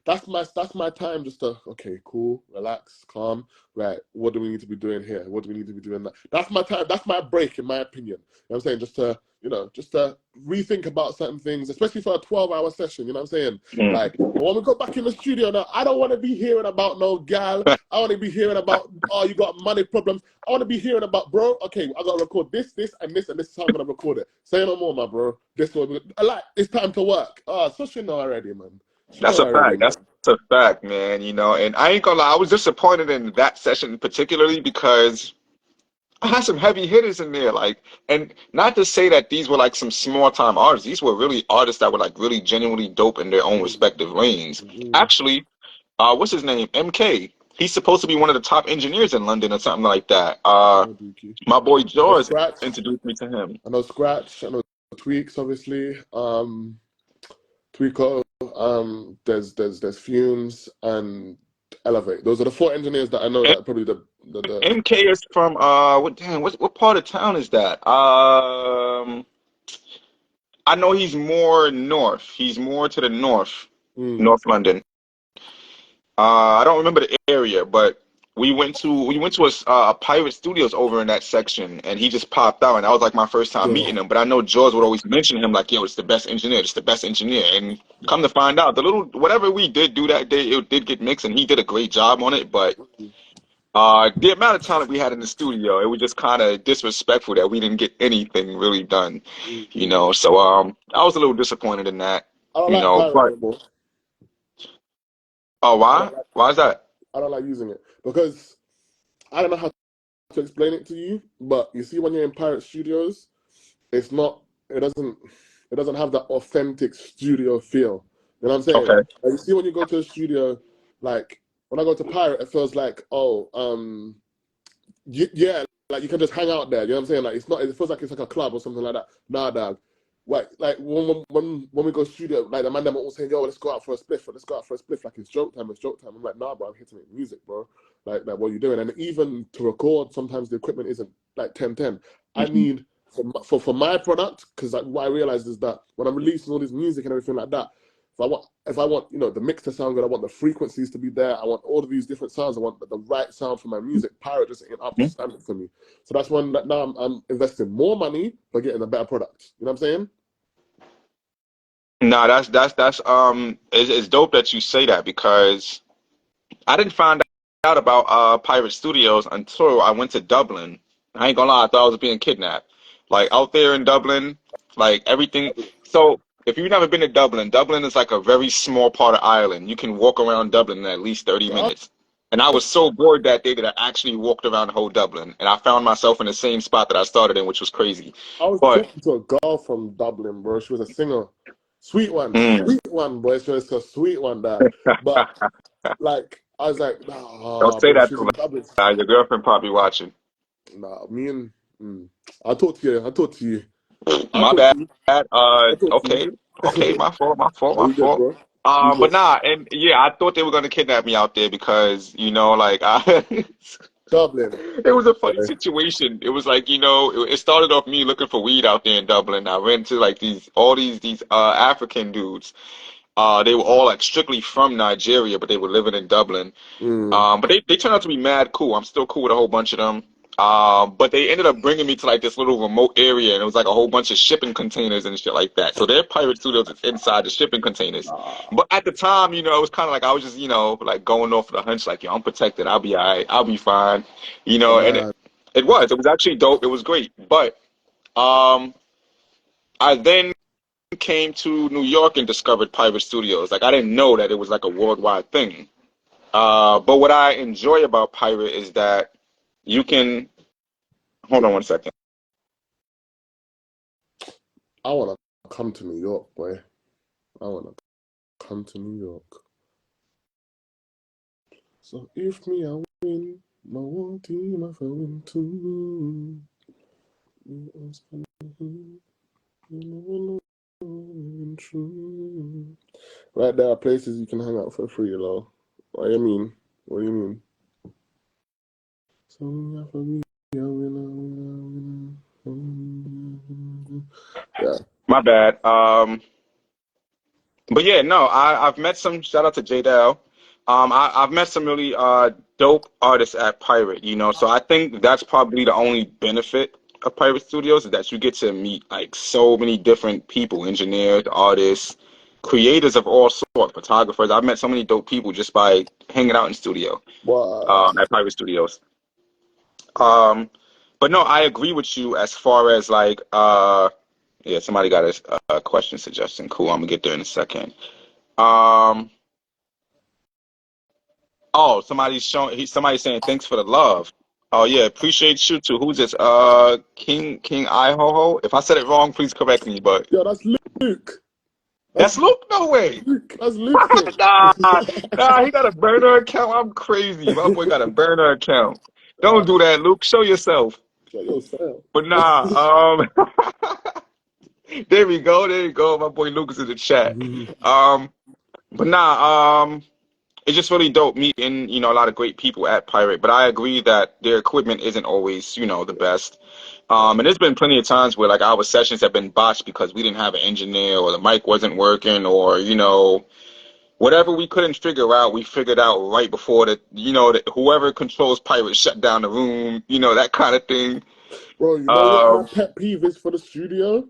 That's my time just to okay, cool, relax, calm. Right, what do we need to be doing here? What do we need to be doing? That's my time. That's my break, in my opinion. You know what I'm saying? Just to rethink about certain things, especially for a 12-hour session. You know what I'm saying? Mm. Like, but when we go back in the studio now, I don't want to be hearing about no gal. I want to be hearing about, oh, you got money problems. I want to be hearing about, bro, okay, I got to record this, this, and this, and this is how I'm going to record it. Say no more, my bro. This one, like, it's time to work. So she know already, man. She That's know a already, fact. That's man. a fact, man. And I ain't gonna lie, I was disappointed in that session particularly because I had some heavy hitters in there. Like, and not to say that these were like some small time artists. These were really artists that were like really genuinely dope in their own Mm, respective lanes. mm, Actually, what's his name? MK. He's supposed to be one of the top engineers in London or something like that. no dookie. My boy No Jaws scratch. introduced me to him. I know scratch. I know tweaks, obviously. Tweako. There's fumes and elevate. Those are the four engineers that I know that are probably the MK is from what part of town is that? I know he's more north. He's more to the north, mm, North London. I don't remember the area, but we went to a Pirate Studios over in that section, and he just popped out, and that was like my first time yeah. meeting him. But I know George would always mention him like, "Yo, it's the best engineer. It's the best engineer." And come to find out, the little whatever we did do that day, it did get mixed, and he did a great job on it. But the amount of talent we had in the studio, it was just kind of disrespectful that we didn't get anything really done, Mm. So I was a little disappointed in that, I don't like Pyro But anymore. oh, I why? don't like Why is that? I don't like using it because I don't know how to explain it to you. But you see, when you're in Pirate Studios, it's not. It doesn't. It doesn't have that authentic studio feel. You know what I'm saying? Okay. Like you see, when you go to a studio, like when I go to Pirate, it feels like yeah, like you can just hang out there. You know what I'm saying? Like it's not. It feels like it's like a club or something like that. Nah, dog. Like when we go studio, like the man them all saying, "Yo, let's go out for a spliff. Let's go out for a spliff." Like it's joke time. It's joke time. I'm like, nah, bro. I'm here to make music, bro. Like what are you doing? And even to record, sometimes the equipment isn't like 1010. I Mhm. need for my product because like what I realized is that when I'm releasing all this music and everything like that, if I want the mix to sound good, I want the frequencies to be there. I want all of these different sounds. I want the right sound for my music. Pirate just ain't up to standard for me. So that's when now I'm investing more money by getting a better product. You know what I'm saying? No, it's dope that you say that because I didn't find out about Pirate Studios until I went to Dublin. I ain't gonna lie, I thought I was being kidnapped. Like out there in Dublin, like everything. So if you've never been to Dublin, Dublin is like a very small part of Ireland. You can walk around Dublin in at least 30 So minutes. And I was so bored that day that I actually walked around the whole Dublin, and I found myself in the same spot that I started in, which was crazy. I was But talking to a girl from Dublin, bro. She was a singer. mm, Sweet one, boy. She was a sweet one, that. But like, I was like, don't nah, say bro. that She's too in Dublin. loud. Your girlfriend probably watching. Nah, me and I'll talk to you. I'll talk to you. I'll My talk to bad. you. I'll talk to Okay. Okay. you. My fault. My fault. Are My you good, fault. bro? You But good? nah, and yeah, I thought they were gonna kidnap me out there because like Dublin, it was a funny boy. situation. It was like it started off me looking for weed out there in Dublin. I ran into like these African dudes. They were all like strictly from Nigeria, but they were living in Dublin. Mm. But they turned out to be mad cool. I'm still cool with a whole bunch of them. But they ended up bringing me to like this little remote area, and it was like a whole bunch of shipping containers and shit like that. So their pirate studios is inside the shipping containers. Ah, But at the time, it was kind of like I was just, like going off the hunch, like, yo, I'm protected. I'll be all right. I'll be fine. And man. it was actually dope. It was great. But Um, I then came to New York and discovered Pirate Studios. Like I didn't know that it was like a worldwide thing. But what I enjoy about Pirate is that you can hold on one second. I wanna come to New York, boy. I wanna come to New York. So if me I win, my one team I win too. You ask me, you never know true. Right, there are places you can hang out for free, though. What do you mean? What do you mean? So yeah, for me, I win, I win. Yeah. My bad. But yeah, no, I've met some. Shout out to J Dell. I've met some really dope artists at Pirate. So I think that's probably the only benefit of Pirate Studios is that you get to meet like so many different people, engineers, artists, creators of all sorts, photographers. I've met so many dope people just by hanging out in studio What? at Pirate Studios. Um, but no, I agree with you as far as like yeah, somebody got a question suggestion. Cool, I'm gonna get there in a second. Um, oh, somebody's saying thanks for the love. Oh yeah, appreciate you too. Who's this? King Ihoho. If I said it wrong, please correct me. But Yo, that's Luke. That's that's Luke. No way. Luke. That's Luke thing. Nah, nah, he got a burner account. I'm crazy. My boy got a burner account. Don't do that, Luke. Show yourself. Yo, Sam. But nah, there we go. There you go. My boy Lucas in the chat. Um, but nah, it's just really dope meeting, a lot of great people at Pirate. But I agree that their equipment isn't always, the best. Yeah. And there's been plenty of times where like our sessions have been botched because we didn't have an engineer or the mic wasn't working or, whatever we couldn't figure out, we figured out right before that whoever controls Pirate shut down the room, that kind of thing. Bro, you know what my Um, pet peeve is for the studio?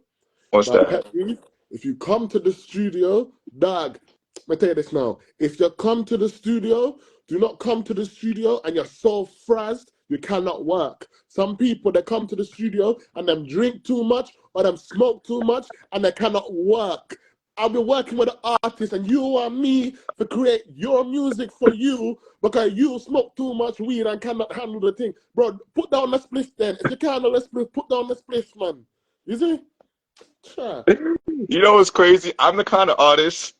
what's My that? pet peeve, if you come to the studio, dog, let me tell you this now. If you come to the studio, do not come to the studio and you're so frazzed, you cannot work. Some people, they come to the studio and them drink too much or them smoke too much and they cannot work. I'll be working with an artist and you want me to create your music for you because you smoke too much weed and cannot handle the thing. Bro, put down the spliff then. If you can't handle the spliff, put down the spliff, man. You see? Sure. You know what's crazy? I'm the kind of artist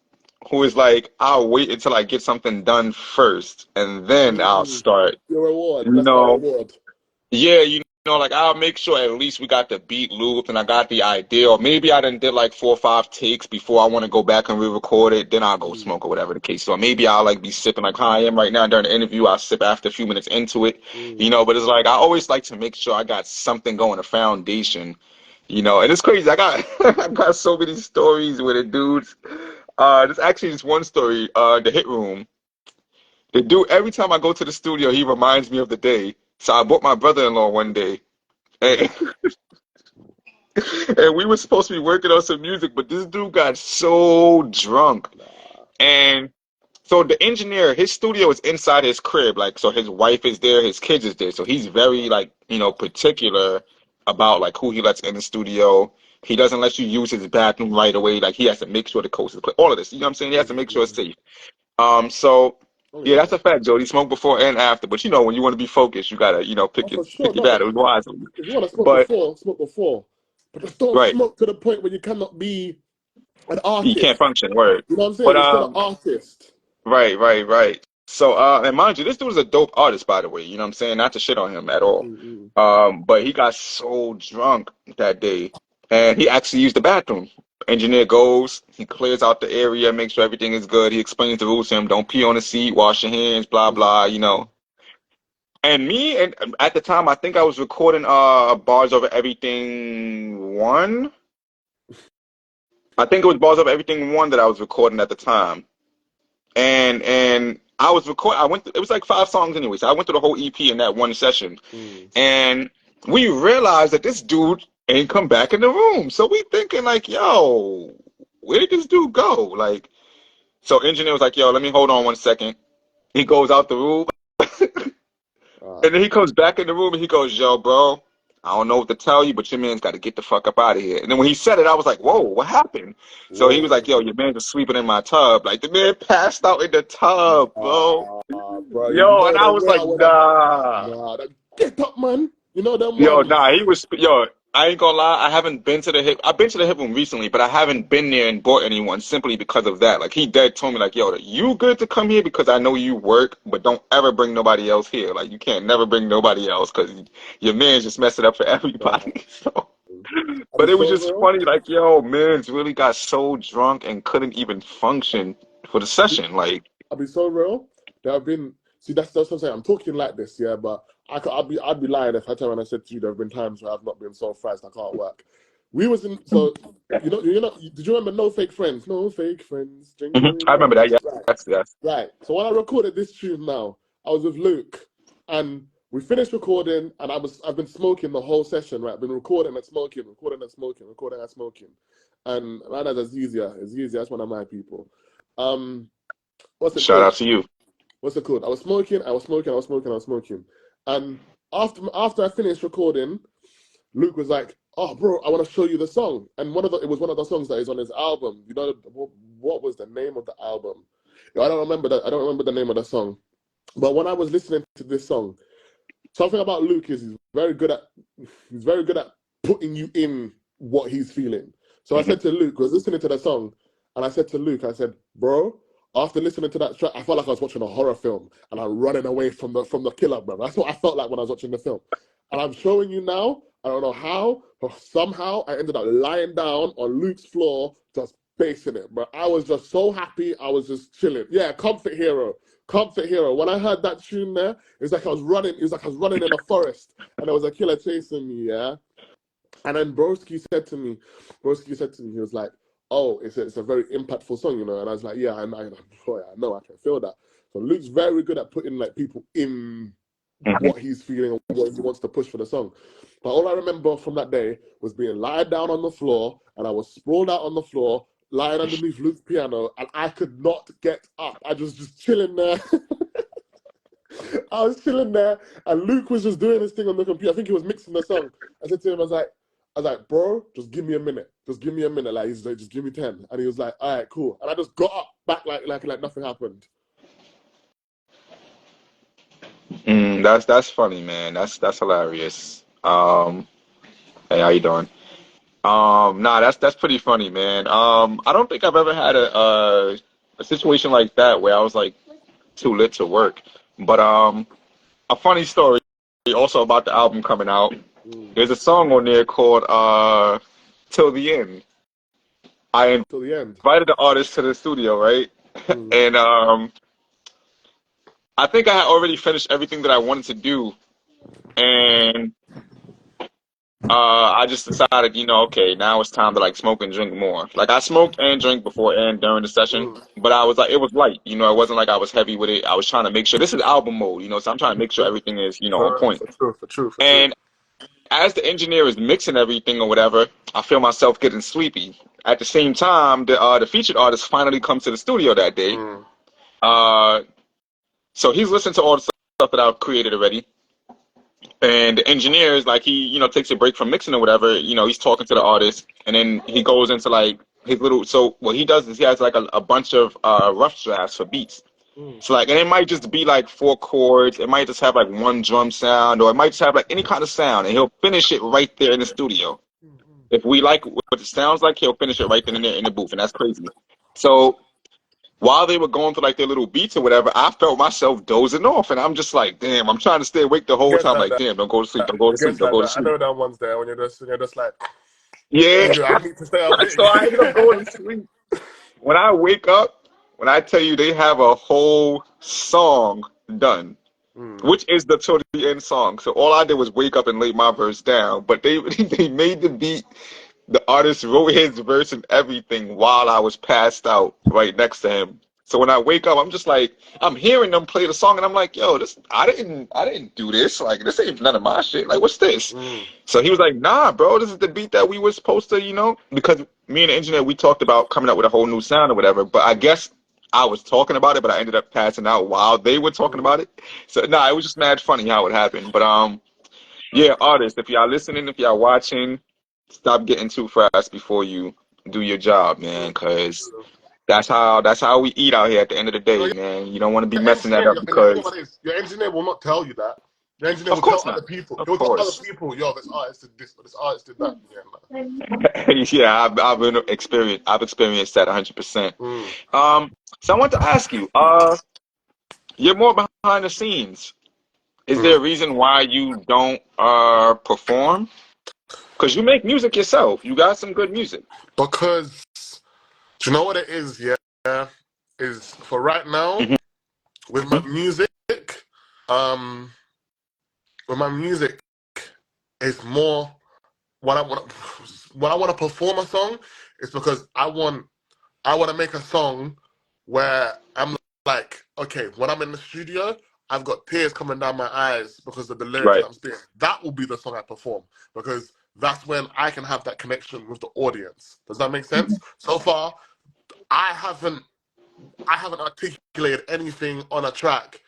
who is like, I'll wait until I get something done first, and then I'll Mm. start. Your reward. You That's my know, reward. yeah, like I'll make sure at least we got the beat looped and I got the idea, or maybe I done did like 4 or 5 takes before I want to go back and re-record it. Then I'll go Mm. smoke or whatever the case. So maybe I'll like be sipping like how I am right now during the interview. I'll sip after a few minutes into it, Mm. But it's like I always like to make sure I got something going, a foundation. And it's crazy. I got I got so many stories with it, dudes. There's actually this one story, the hit room. The dude, every time I go to the studio, he reminds me of the day. So I brought my brother-in-law one day, and, and we were supposed to be working on some music, but this dude got so drunk. Nah. And so the engineer, his studio is inside his crib, like so his wife is there, his kids is there. So he's very like, particular about like who he lets in the studio. He doesn't let you use his bathroom right away. Like he has to make sure the coast is clear. All of this. You know what I'm saying? He has to make sure it's Mm. safe. So Oh yeah, that's yeah. a fact, Jody. Smoke before and after. But when you want to be focused, you gotta, Oh, pick your for sure. pick your No, battles wisely. if you want to smoke But before, smoke before. But just don't right, smoke to the point where you cannot be an you can't artist. function, word. You know what I'm But saying? You're still an artist. right, right, right. So, and mind you, this dude is a dope artist, by the way. You know what I'm saying? Not to shit on him at all. Mm-mm. But he got so drunk that day, and he actually used the bathroom. Engineer goes, he clears out the area, makes sure everything is good. He explains the rules to him: don't pee on the seat, wash your hands, blah blah. And me, and at the time, I think I was recording Bars Over Everything 1. I think it was Bars Over Everything 1 that I was recording at the time. And I was record. It was like 5 songs anyway. So I went through the whole EP in that one session, Mm. and we realized that this dude ain't come back in the room. So we thinking like, yo, where did this dude go? Like, so engineer was like, yo, let me hold on one second. He goes out the room, Ah. and then he comes back in the room and he goes, yo, bro. I don't know what to tell you, but your man's got to get the fuck up out of here. And then when he said it, I was like, whoa, what happened? So he was like, yo, Whoa. your man's just sleeping in my tub. Like, the man passed out in the tub, bro. Bro, you Yo, know and I the was way I like, would have. nah. Nah, get up, man. You know them Yo, nah, ones. he was, yo, I ain't gonna lie, I haven't been to the hip, I've been to the hip room recently, but I haven't been there and bought anyone simply because of that. Like, he dead told me, like, yo, you good to come here because I know you work, but don't ever bring nobody else here. Like, you can't never bring nobody else because your man's just messing up for Nah, everybody. So, I'll be but it was so just real. funny, like, yo, man's really got so drunk and couldn't even function for the session. Like, I'll be so real. There have been see that's what I'm saying. I'm talking like this, yeah, but I'd be lying if I tell when I said to you there have been times where I've not been so fried I can't work. We was in so did you remember No Fake Friends? No Fake Friends, mhm, I genuine remember that, ones. yeah, Right. yes. Right. So when I recorded this tune now, I was with Luke and we finished recording and I've been smoking the whole session, right? I've been recording and smoking, recording and smoking, recording and smoking. And man, that's easier. It's easier. That's one of my people. Um, what's it Shout called? out to you. What's it called? I was smoking. And after I finished recording, Luke was like, "Oh, bro, I want to show you the song." And it was one of the songs that is on his album. You know what was the name of the album? I don't remember that. I don't remember the name of the song. But when I was listening to this song, something about Luke is he's very good at putting you in what he's feeling. So I Mhm. said to Luke, I was listening to the song, and I said to Luke, I said, bro, after listening to that track, I felt like I was watching a horror film and I'm running away from the killer, bro. That's what I felt like when I was watching the film. And I'm showing you now, I don't know how, but somehow I ended up lying down on Luke's floor, just basing it, bro. I was just so happy. I was just chilling. Yeah, comfort hero. Comfort hero. When I heard that tune there, it's like I was running. It was like I was running in a forest, and there was a killer chasing me. Yeah, and then Broski said to me, he was like, "Oh, it's a very impactful song, you know." And I was like, "Yeah, boy, I know, I can feel that." So Luke's very good at putting like people in Mhm. what he's feeling and what he wants to push for the song. But all I remember from that day was being lied down on the floor, and I was sprawled out on the floor, lying underneath Luke's piano, and I could not get up. I was just chilling there. I was chilling there, and Luke was just doing his thing on the computer. I think he was mixing the song. I said to him, I was like, bro, just give me a minute. Just give me a minute. Like he's like, just give me 10. And he was like, all right, cool. And I just got up back like nothing happened. That's funny, man. That's hilarious. Hey, how you doing? Nah, that's pretty funny, man. I don't think I've ever had a situation like that where I was like too lit to work. But a funny story also about the album coming out. Mm. There's a song on there called "Till the End." I Till the end. invited the artist to the studio, right? Mm. And I think I had already finished everything that I wanted to do, and I just decided, okay, now it's time to like smoke and drink more. Like I smoked and drank before and during the session, Mm. but I was like, it was light. It wasn't like I was heavy with it. I was trying to make sure this is album mode, so I'm trying to make sure everything is, on point. For true. And as the engineer is mixing everything or whatever, I feel myself getting sleepy. At the same time, the featured artist finally comes to the studio that day. Mm. Uh, so he's listened to all the stuff that I've created already. And the engineer is like he takes a break from mixing or whatever. He's talking to the artist, and then he goes into like his little. So what he does is he has like a bunch of rough drafts for beats. Mm. So like, and it might just be like four chords. It might just have like one drum sound, or it might just have like any kind of sound, and he'll finish it right there in the studio. Mm. If we like what it sounds like, he'll finish it right then and there in the booth, and that's crazy. So while they were going through like their little beats or whatever, I felt myself dozing off, and I'm just like, damn, I'm trying to stay awake the It whole gets time. like Like, that. damn, don't go to sleep, don't go to It sleep, gets don't like go to that. I sleep. know that one's there when you're just like, Yeah. I need to stay So I ended up awake. going to sleep. When I wake up, when I tell you they have a whole song done, Mm. which is the till the end song. So all I did was wake up and lay my verse down. But they they made the beat. The artist wrote his verse and everything while I was passed out right next to him. So when I wake up, I'm just like, I'm hearing them play the song, and I'm like, yo, this I didn't do this. Like this ain't none of my shit. Like what's this? Mm. So he was like, nah, bro, this is the beat that we were supposed to, because me and the engineer we talked about coming up with a whole new sound or whatever. But I guess I was talking about it, but I ended up passing out while they were talking Mm. about it. So nah, it was just mad funny how it happened. But Yeah, artists, if y'all listening, if y'all watching, stop getting too fast before you do your job, man, because that's how we eat out here at the end of the You know, day, man. You don't want to be your messing that engineer, up and you know because, what it is? Your engineer will not tell you that. Your engineer of will tell course other not. people. Of He'll tell other course. people, yo, this artist did this, or this artist did that. Yeah, Yeah, I've experienced that 100%. man. So I want to ask you, you're more behind the scenes. Is there Mm. a reason why you don't perform? Because you make music yourself. You got some good music. Because, do you know what it is? Yeah, is for right now Hmm. with my music. Um, with my music, it's more when I want to perform a song. It's because I want to make a song where I'm like, okay, when I'm in the studio, I've got tears coming down my eyes because of the lyrics Right. that I'm spitting. That will be the song I perform because that's when I can have that connection with the audience. Does that make sense? So far, I haven't I haven't articulated anything on a track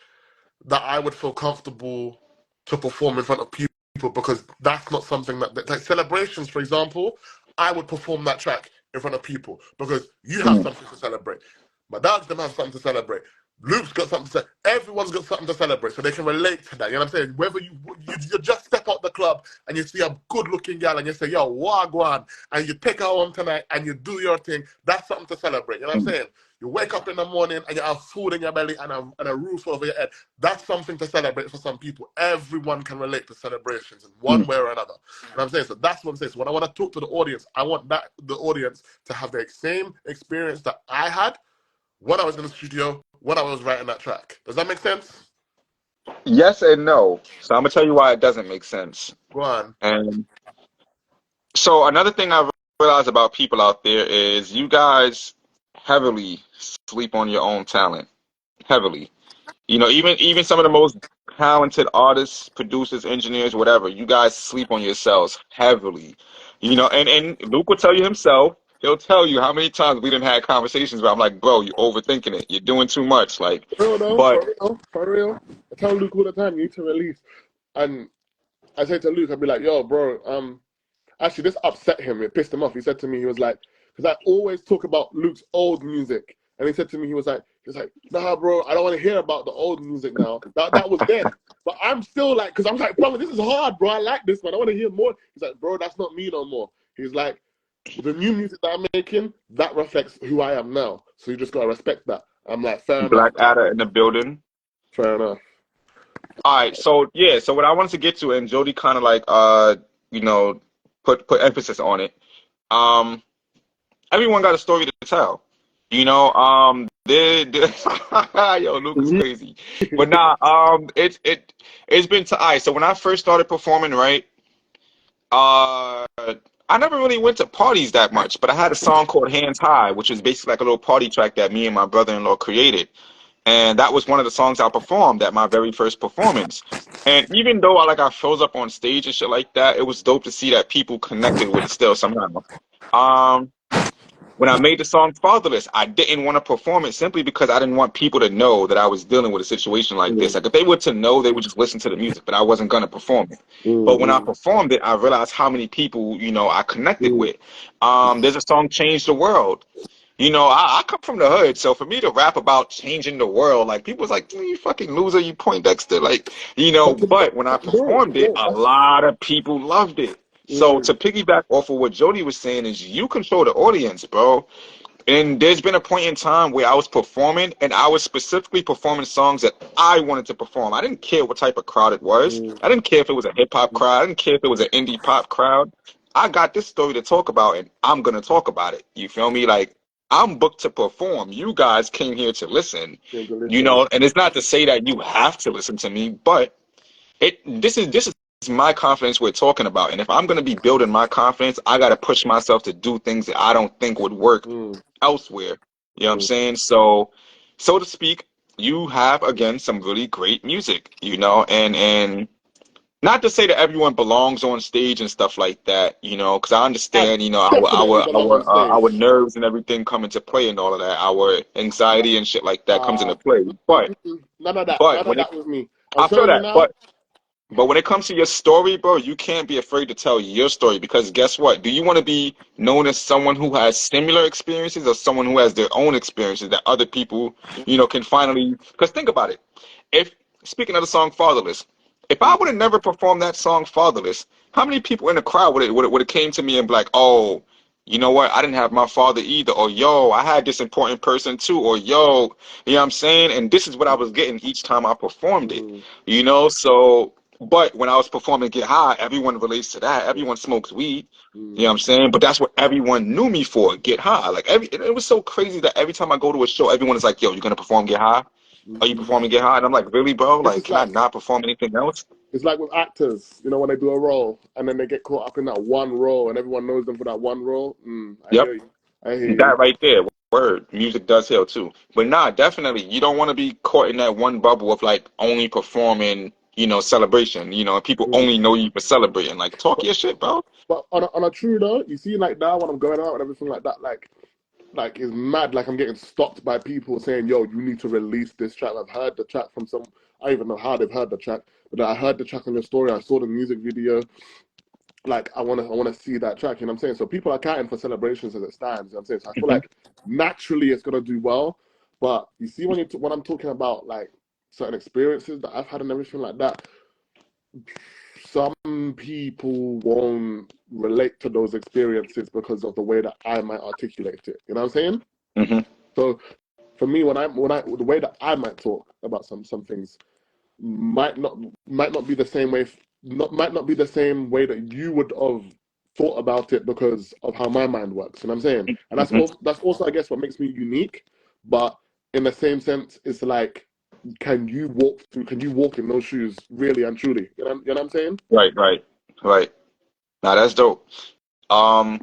that I would feel comfortable to perform in front of people because that's not something like celebrations, for example, I would perform that track in front of people because you have Mm. something to celebrate. My dad's gonna have something to celebrate. Luke's got something to say. Everyone's got something to celebrate, so they can relate to that. You know what I'm saying? Whether you just step out the club and you see a good-looking gal and you say, "Yo, wagwan," and you take her home tonight and you do your thing, that's something to celebrate. You know what I'm Mm. saying? You wake up in the morning and you have food in your belly and a roof over your head. That's something to celebrate for some people. Everyone can relate to celebrations in one Mm. way or another. You know what I'm saying? So that's what I'm saying. So when I want to talk to the audience, I want the audience to have the same experience that I had when I was in the studio, when I was writing that track. Does that make sense? Yes and no. So I'm gonna tell you why it doesn't make sense. Go on. And so another thing I realize about people out there is you guys heavily sleep on your own talent. Heavily. Even some of the most talented artists, producers, engineers, whatever, you guys sleep on yourselves heavily. And Luke will tell you himself, he'll tell you how many times we didn't have conversations where I'm like, bro, you're overthinking it. You're doing too much. Like, For real, though. For but real. For real. I tell Luke all the time, you need to release. And I say to Luke, I'd be like, yo, bro, actually, this upset him. It pissed him off. He said to me, he was like, because I always talk about Luke's old music, and he said to me, he was like, nah, bro, I don't want to hear about the old music now. That was then. But I'm still like, because I'm like, brother, this is hard, bro. I like this, man. I want to hear more. He's like, bro, that's not me no more. He's like, the new music that I'm making, that reflects who I am now. So you just gotta respect that. I'm like, fair enough, Black Adder in the building. fair enough. All right, so yeah, so what I wanted to get to, and Jody kind of like you know, put emphasis on it. Um, Everyone got a story to tell. Yo, Luke is crazy. But nah, it's been to I. So when I first started performing, right, uh I never really went to parties that much, but I had a song called Hands High, which was basically like a little party track that me and my brother-in-law created. And that was one of the songs I performed at my very first performance. And even though I froze up on stage and shit like that, it was dope to see that people connected with it still somehow. Um when I made the song Fatherless, I didn't want to perform it simply because I didn't want people to know that I was dealing with a situation like this. Mm, Like if they were to know, they would just listen to the music, but I wasn't gonna perform it. But when I mm, performed it, I realized how many people, I connected mm, with. There's a song Change the World. I come from the hood, so for me to rap about changing the world, like people was like, you fucking loser, you Poindexter, but when I performed it, bro, a lot of people loved it. So mm, to piggyback off of what Jody was saying is you control the audience, bro. And there's been a point in time where I was performing and I was specifically performing songs that I wanted to perform. I didn't care what type of crowd it was. mm, I didn't care if it was a hip hop crowd. I didn't care if it was an indie pop crowd. I got this story to talk about and I'm going to talk about it. You feel me? Like I'm booked to perform. You guys came here to listen, yeah, go listen. and it's not to say that you have to listen to me, but this is my confidence we're talking about. And if I'm going to be building my confidence, I got to push myself to do things that I don't think would work Mm, elsewhere. You know what I'm mm. saying? So to speak, you have again some really great music, and not to say that everyone belongs on stage and stuff like that, because I I understand, definitely belong on our stage. nerves and everything come into play and all of that, our anxiety and shit like that comes Uh, into play. But none of that. but None of when it, that with me. I'm I feel telling you that, now, but But when it comes to your story, bro, you can't be afraid to tell your story because guess what? Do you want to be known as someone who has similar experiences or someone who has their own experiences that other people, can finally? Because think about it. If speaking of the song "Fatherless," if I would have never performed that song "Fatherless," how many people in the crowd would have came to me and be like, "Oh, you know what? I didn't have my father either," or "Yo, I had this important person too," or "Yo," you know what I'm saying? And this is what I was getting each time I performed it, Mm, So. But when I was performing Get High, everyone relates to that. Everyone smokes weed. You know what I'm mm, saying? But that's what everyone knew me for, Get High. Like it was so crazy that every time I go to a show, everyone is like, "Yo, you gonna perform Get High? Are you mm. performing Get High?" And I'm like, "Really, bro? It's Like, just can I like not perform anything else?" it's like with actors, when they do a role and then they get caught up in that one role and everyone knows them for that one role. I Yep, hear you. I hear you. that right there. Word, music does help too. But nah, definitely, you don't want to be caught in that one bubble of like only performing, celebration. And people Mm. only know you for celebrating. Like, talk But your shit, bro. but on a true though, you see like now when I'm going out and everything like that, like it's mad. Like I'm getting stopped by people saying, "Yo, you need to release this track." I've heard the track from some. I don't even know how they've heard the track, but I heard the track on your story. I saw the music video. Like I wanna see that track. You know what I'm saying? So people are counting for celebrations as it stands. You know what I'm saying? So I feel Hmm. like naturally it's gonna do well. But you see when I'm talking about like certain experiences that I've had and everything like that, some people won't relate to those experiences because of the way that I might articulate it. You know what I'm saying? Hmm. So for me, when I the way that I might talk about some things might not might not be the same way might not be the same way that you would have thought about it because of how my mind works. You know what I'm saying? And Hmm. that's also I guess what makes me unique. But in the same sense, it's like can you walk in those shoes really and truly? You know what I'm saying? Right, right, right. Now that's dope. Um,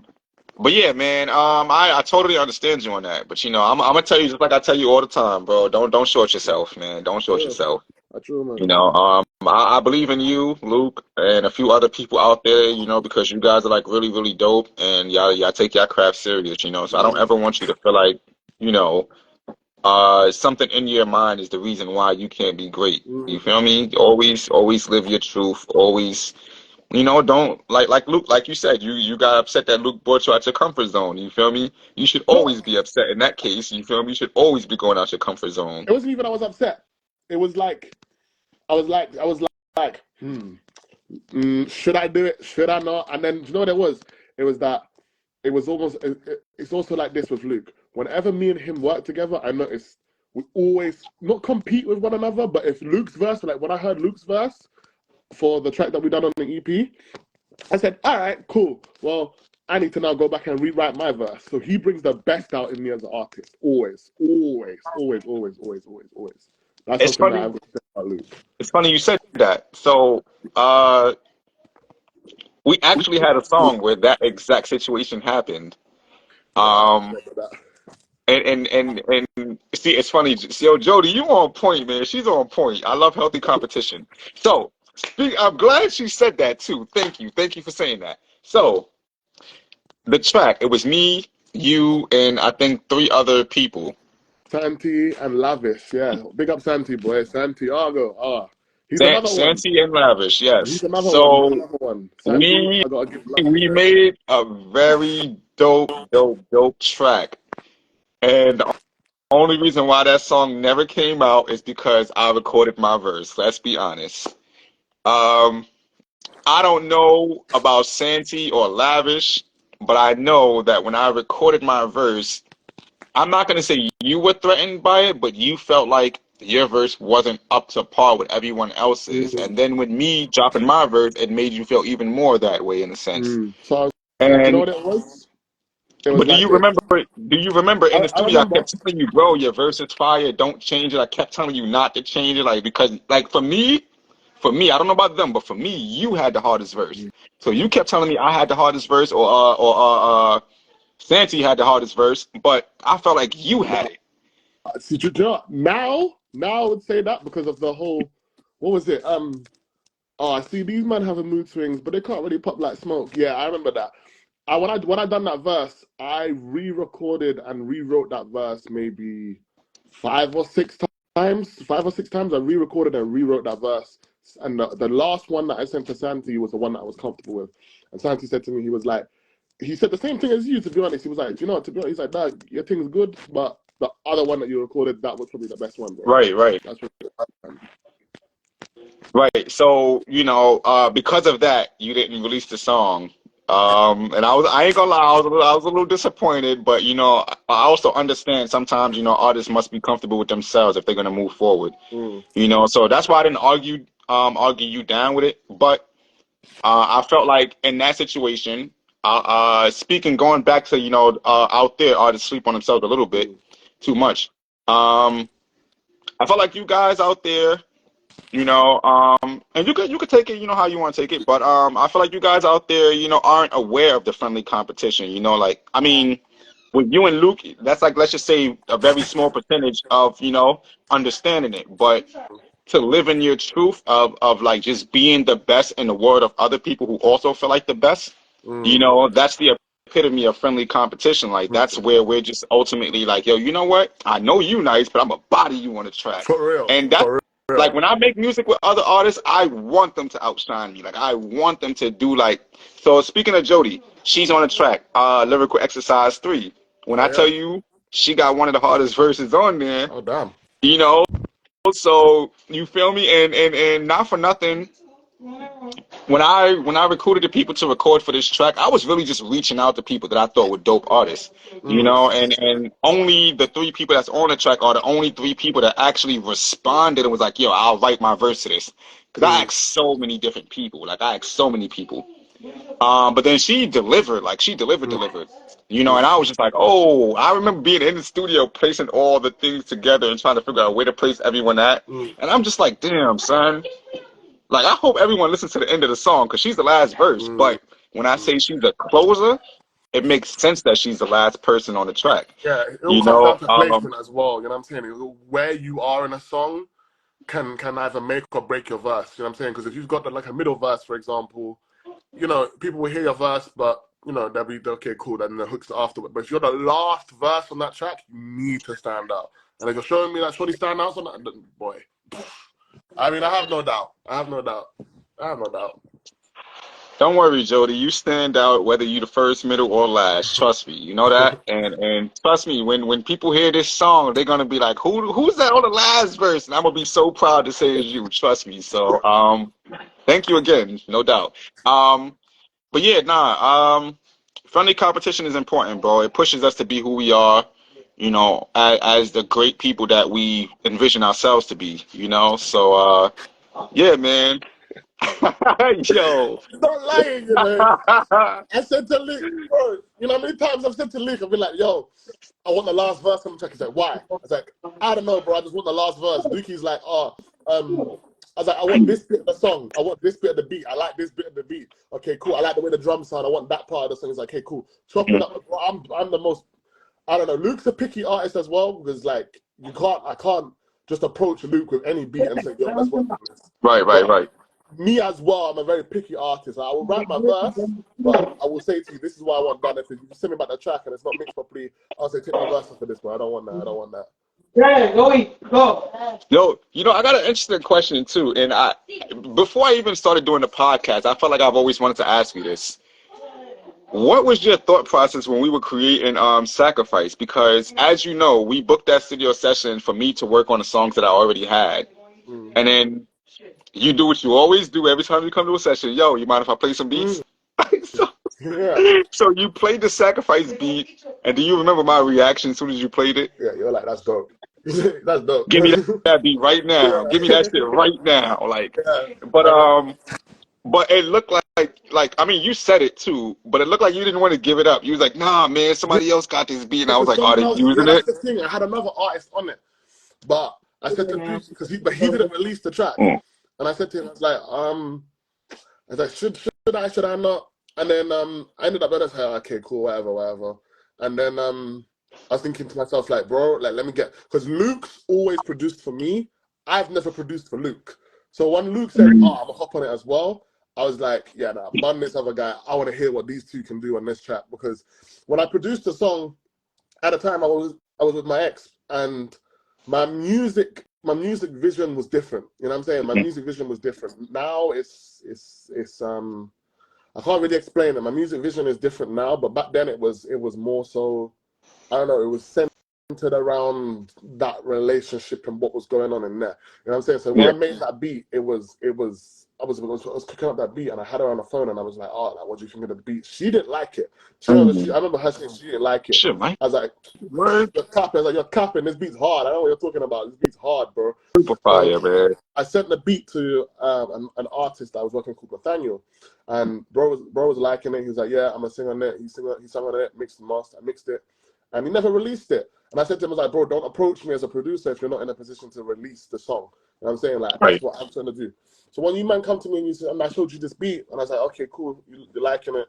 but yeah, man. I totally understand you on that. But I'm gonna tell you just like I tell you all the time, bro. Don't short yourself, man. Don't short Yeah, yourself. I true man. I believe in you, Luke, and a few other people out there, because you guys are like really, really dope, and y'all take your craft serious. So I don't Mm, ever want you to feel like, you know, something in your mind is the reason why you can't be great. You mm. feel me? Always live your truth. Always, don't like Luke, like you said, you got upset that Luke brought you out your comfort zone. You feel me? You should No, always be upset in that case. You feel me? You should always be going out your comfort zone. it wasn't even I was upset. It was like I was like, should I do it? Should I not? And then you know what it was? It was that it was almost. It's also like this with Luke. Whenever me and him work together, I noticed we always not compete with one another. But if Luke's verse, like when I heard Luke's verse for the track that we done on the EP, I said, "All right, cool. Well, I need to now go back and rewrite my verse." So he brings the best out in me as an artist. Always, always, always, always, always, always, always. That's It's something that funny. I've got to say about Luke. It's funny you said that. So, we actually had a song where that exact situation happened. Yeah, I Um, remember that. and see, it's funny. See, yo, Jody, you on point, man. She's on point. I love healthy competition. So, I'm glad she said that too. Thank you for saying that. So, the track, it was me, you, and I think three other people. Santi and Lavish, yeah. Big up Santi, boy. Santiago. He's another one. Santi and Lavish, He's yes. another one. He's So another one. Santi, we I gotta give love to we him. made a very dope track. And only reason why that song never came out is because I recorded my verse. Let's be honest. Um, I don't know about Santi or Lavish, but I know that when I recorded my verse, I'm not gonna say you were threatened by it, but you felt like your verse wasn't up to par with everyone else's. Mm, And then with me dropping my verse, it made you feel even more that way in a sense. So, do you know And what it was? It was But do like you this. remember? Do you remember in the I studio? I remember. kept telling you, bro, your verse is fire. Don't change it. I kept telling you not to change it, like because, like for me, I don't know about them, but for me, you had the hardest verse. So you kept telling me I had the hardest verse, Santi had the hardest verse, but I felt like you had it. See, do you know what? Now I would say that because of the whole, what was it? Oh, I see these men having mood swings, but they can't really pop like smoke. Yeah, I remember that. When I done that verse, I re-recorded and rewrote that verse maybe 5 or 6 times. 5 or 6 times I re-recorded and rewrote that verse And the last one that I sent to Santi was the one that I was comfortable with. And Santi said to me, he said the same thing as you, to be honest. He was like, do you know what, to be honest, he's like, Dad, your thing's good, but the other one that you recorded, that was probably the best one, bro. Right, right. That's what Right. So, because of that, you didn't release the song. And I ain't gonna lie, I was a little disappointed, but I also understand sometimes, artists must be comfortable with themselves if they're gonna move forward. So that's why I didn't argue you down with it. But I felt like in that situation, going back to, out there, artists sleep on themselves a little bit too much. I felt like you guys out there, and you could take it, how you want to take it, but I feel like you guys out there, aren't aware of the friendly competition. Like, I mean, with you and Luke, that's like, let's just say a very small percentage of, understanding it. But to live in your truth of like just being the best in the world of other people who also feel like the best, that's the epitome of friendly competition. Like, that's where we're just ultimately like, yo, you know what? I know you nice, but I'm gonna body you on the track. For real. And that's For real. like, when I make music with other artists, I want them to outshine me. Like, I want them to do like. So speaking of Jody, she's on the track, Lyrical Exercise 3. When I tell you, she got one of the hardest verses on there. Oh, damn. So you feel me? And not for nothing. When I recruited the people to record for this track, I was really just reaching out to people that I thought were dope artists, and only the 3 people that's on the track are the only 3 people that actually responded and was like, yo, I'll write my verse to this. Because I asked so many different people. Like, I asked so many people. But then she delivered, delivered. And I was just like, oh, I remember being in the studio, placing all the things together and trying to figure out where to place everyone at. And I'm just like, damn, son. Like, I hope everyone listens to the end of the song because she's the last verse. But when I say she's the closer, it makes sense that she's the last person on the track. Yeah, it all comes down to placement as well. You know what I'm saying? Where you are in a song can either make or break your verse. You know what I'm saying? Because if you've got like a middle verse, for example, people will hear your verse, but they'll be okay, cool. Then the hooks afterward. But if you're the last verse on that track, you need to stand out. And if you're showing me that Shorty stand out on that, then, boy. I mean, I have no doubt. Don't worry, Jody. You stand out whether you the first, middle, or last. Trust me. You know that? And trust me, when people hear this song, they're gonna be like, who's that on the last verse? And I'm gonna be so proud to say it's you. Trust me. So thank you again, no doubt. But yeah, friendly competition is important, bro. It pushes us to be who we are, as the great people that we envision ourselves to be, So yeah, man. Yo. Don't lie, I said to Luke, bro, how many times I've said to Luke, I've been like, yo, I want the last verse on the track. He's like, why? I was like, I don't know, bro. I just want the last verse. Lukey's like, I was like, I want this bit of the song. I want this bit of the beat. I like this bit of the beat. Okay, cool. I like the way the drums sound. I want that part of the song. He's like, okay, cool. Chop it up. Bro, I'm the most, I don't know. Luke's a picky artist as well because like I can't just approach Luke with any beat and say, yo, let's work on this. Right. Me as well, I'm a very picky artist. I will write my verse, but I will say to you, this is what I want done. If you send me about the track and it's not mixed properly, I'll say, take my verse for this, bro. I don't want that. Yeah, go. Yo, I got an interesting question too. And before I even started doing the podcast, I felt like I've always wanted to ask you this. What was your thought process when we were creating Sacrifice? Because as you know, we booked that studio session for me to work on the songs that I already had. And then you do what you always do every time you come to a session. Yo, you mind if I play some beats? So you played the Sacrifice beat, and do you remember my reaction as soon as you played it? Yeah, you're like, that's dope. That's dope. Give me that beat right now. Give me that shit right now. Like, but it looked like I mean, you said it too, but it looked like you didn't want to give it up. You was like, nah, man, somebody else got this beat, and I was like, are they using that's it? the thing. I had another artist on it, but I said to him because he didn't release the track, and I said to him, I was like, should I not? And then I ended up being like, okay, cool, whatever. And then I was thinking to myself, like, bro, like, let me because Luke's always produced for me. I've never produced for Luke. So when Luke said, I'm gonna hop on it as well, I was like, yeah, nah, man, this other guy, I want to hear what these two can do on this track. Because when I produced the song, at the time I was with my ex, and my music my music vision was different. You know what I'm saying? My music vision was different. Now it's I can't really explain it. My music vision is different now, but back then it was more so, I don't know, it was centered around that relationship and what was going on in there. You know what I'm saying? So when Yeah. I made that beat, I was cooking up that beat and I had her on the phone and I was like, oh, like, what do you think of the beat? She didn't like it. I remember her saying she didn't like it. Shit, man. I was like, Word. you're capping. I was like, you're capping. This beat's hard. I know what you're talking about. This beat's hard, bro. Super So fire, man. I sent the beat to an artist I was working with called Nathaniel, and bro was liking it. He was like, "Yeah, I'm gonna sing on it." He sang on it, mixed and mastered. I mixed it, and he never released it. And I said to him, "I was like, bro, don't approach me as a producer if you're not in a position to release the song." And I'm saying like Right. that's what I'm trying to do. So when you man come to me and you say, "I showed you this beat," and I was like, "Okay, cool, you're liking it."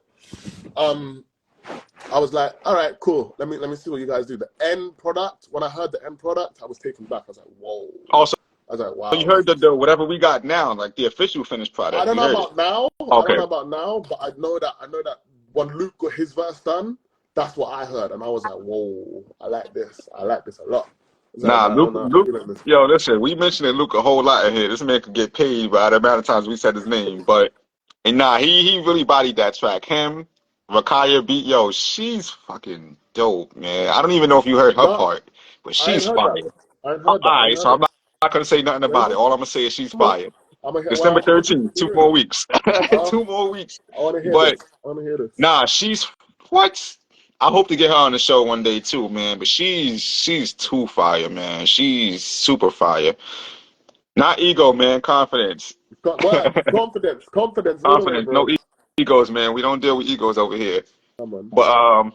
I was like, all right, cool. Let me see what you guys do. The end product. When I heard the end product, I was taken back. I was like, whoa. Also, I was like, you wow. heard the whatever we got now, like the official finished I product. don't You know heard it. about now. I don't Okay. know about now, but I know that when Luke got his verse done, that's what I heard, and I was like, whoa, I like this. I like this a lot. I was like, Nah, oh Luke, no, I'm Luke, feeling this. yo, listen, we mentioned Luke a whole lot in here. This man could get paid by the amount of times we said his name, but and nah, he really bodied that track. Him, Rakaya beat, yo, she's fucking dope, man. I don't even know if you heard her No, part, but I ain't she's heard that. fire. I ain't All heard that. I ain't right, so heard I'm it. not gonna say nothing about it. Really? All I'm gonna say is she's I'm fire. gonna hear. December Well, I'm 13th, interested to 2 hear more it. weeks. Uh, 2 more weeks. I want to hear But this. I want to hear this. nah, she's what? I hope to get her on the show one day too, man. But she's too fire, man. She's super fire. Not ego, man. Confidence. Words, confidence, all the way, Confidence. No bro. egos, man. We don't deal with egos over here. Come on. But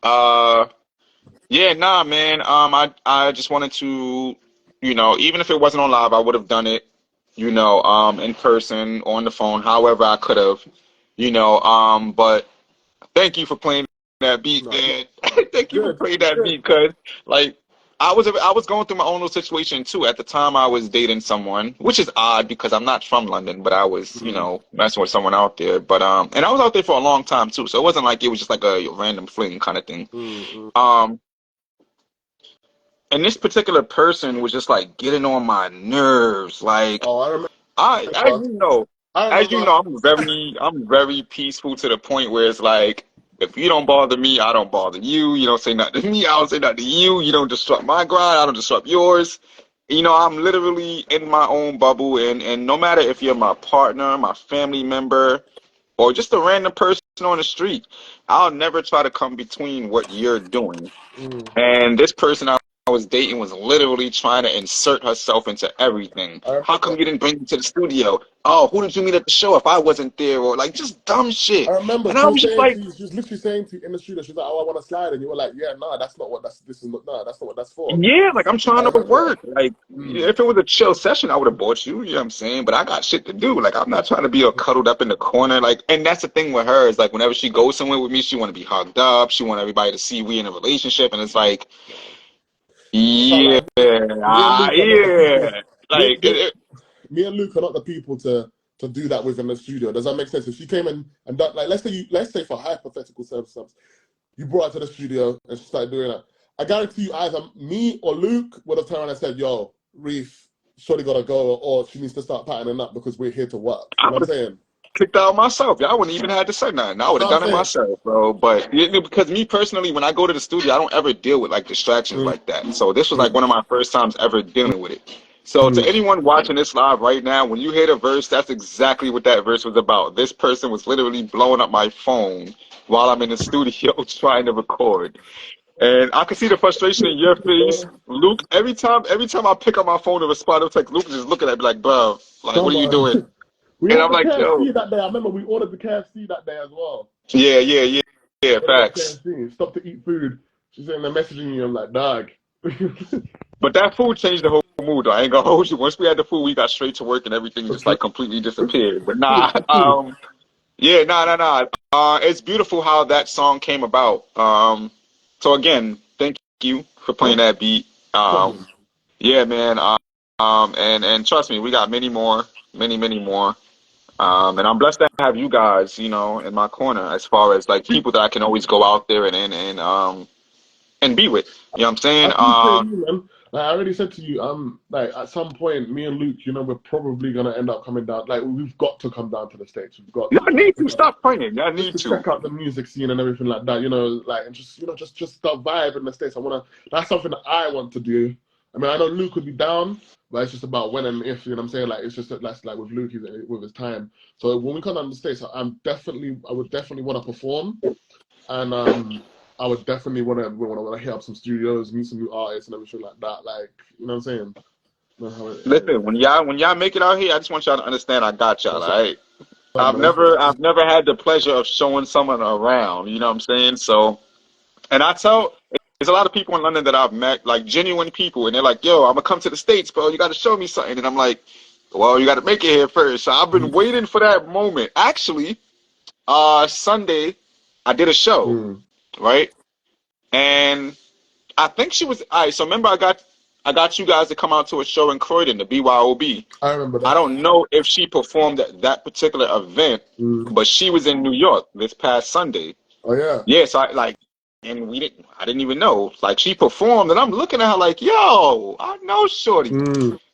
uh yeah, nah, man. I just wanted to, even if it wasn't on live, I would have done it, in person, on the phone, however I could have, but thank you for playing that beat, No, man. Thank you for good, playing that good. beat, cause like I was going through my own little situation too. At the time, I was dating someone, which is odd because I'm not from London, but I was, Mm, messing with someone out there. But and I was out there for a long time too, so it wasn't like it was just like a random fling kind of thing. mm. Um, and this particular person was just like getting on my nerves. Like Oh, I remember. I, as you know, I as you remember. know, I'm very peaceful to the point where it's like, if you don't bother me, I don't bother you. You don't say nothing to me, I don't say nothing to you. You don't disrupt my grind, I don't disrupt yours. I'm literally in my own bubble, and no matter if you're my partner, my family member, or just a random person on the street, I'll never try to come between what you're doing. Mm, And this person I was dating was literally trying to insert herself into everything. I How remember. come you didn't bring me to the studio? Oh, who did you meet at the show if I wasn't there? Or like just dumb I shit. remember And she I was was just saying like, to you, she was literally saying to you in the studio, she's like, "Oh, I want to slide," and you were like, "Yeah, no, that's not what this is. No, that's not what that's for." yeah, like I'm I trying to remember. work. Like Mm. if it was a chill session, I would have bought you, you know what I'm saying? But I got shit to do. Like I'm not trying to be all cuddled up in the corner. Like, and that's the thing with her is like whenever she goes somewhere with me, she want to be hugged up. She want everybody to see we in a relationship. And it's like, I can't yeah, lie. Me and Luke are not the people. yeah. Me, Like me, me and Luke are not the people to do that with in the studio. Does that make sense? If she came and done, like, let's say for hypothetical circumstances, you brought her to the studio and she started doing that. I guarantee you, either me or Luke would have turned around and said, "Yo, Reef, Shorty gotta go, or she needs to start patterning up because we're here to work." You I know what I'm would saying? kicked out myself. Y'all wouldn't even have to say nothing. I You would know have what done I'm it saying? myself, bro. But because me personally, when I go to the studio, I don't ever deal with like distractions Mm, like that. So this was like mm, one of my first times ever dealing with it. So to mm. anyone watching this live right now, when you hear the verse, that's exactly what that verse was about. This person was literally blowing up my phone while I'm in the studio trying to record. And I could see the frustration in your face. Luke, every time I pick up my phone to respond, it's like Luke is just looking at me like, bro, like, what Come are you doing? on. We And had I'm the like, yo, KFC that day. I remember we ordered the KFC that day as well. yeah, yeah, yeah, yeah, Ordered the facts. KFC. Stop to eat food. She's saying they're messaging you. I'm like, dog. But that food changed the whole mood, though. I ain't gonna hold you. Once we had the food, we got straight to work and everything just like completely disappeared. But nah, Cool. yeah, nah. It's beautiful how that song came about. So again, thank you for playing No that beat. problem. Yeah, man. And trust me, we got many more, many more. And I'm blessed to have you guys, in my corner as far as like people that I can always go out there and be with. You know what I'm I saying? appreciate you, man. Like I already said to you, like at some point, me and Luke, we're probably gonna end up coming down. Like we've got to come down to the States. We've got Y'all to need to stop praying. Y'all just need to to. check out the music scene and everything like that. Like and just the vibe in the States. That's something that I want to do. I mean, I know Luke would be down, but it's just about when and if. You know what I'm saying? Like it's just that's like with Luke with his time. So when we come down to the States, I would definitely want to perform, and I would definitely want to hit up some studios, meet some new artists and everything like that. Like, you know what I'm saying? Listen, when y'all make it out here, I just want y'all to understand I got y'all, That's all right? man. That's what I've never had the pleasure of showing someone around, you know what I'm saying? So, and there's a lot of people in London that I've met, like genuine people, and they're like, yo, I'm gonna come to the States, bro, you gotta show me something. And I'm like, well, you gotta make it here first. So I've been waiting for that moment. Actually, Sunday, I did a show, right? And I think she was, all right, so remember I got you guys to come out to a show in Croydon, the BYOB. I remember I that. don't know if she performed at that particular event, but she was in New York this past Sunday. Oh yeah. Yes, and I didn't even know. Like she performed, and I'm looking at her like, yo, I know Shorty.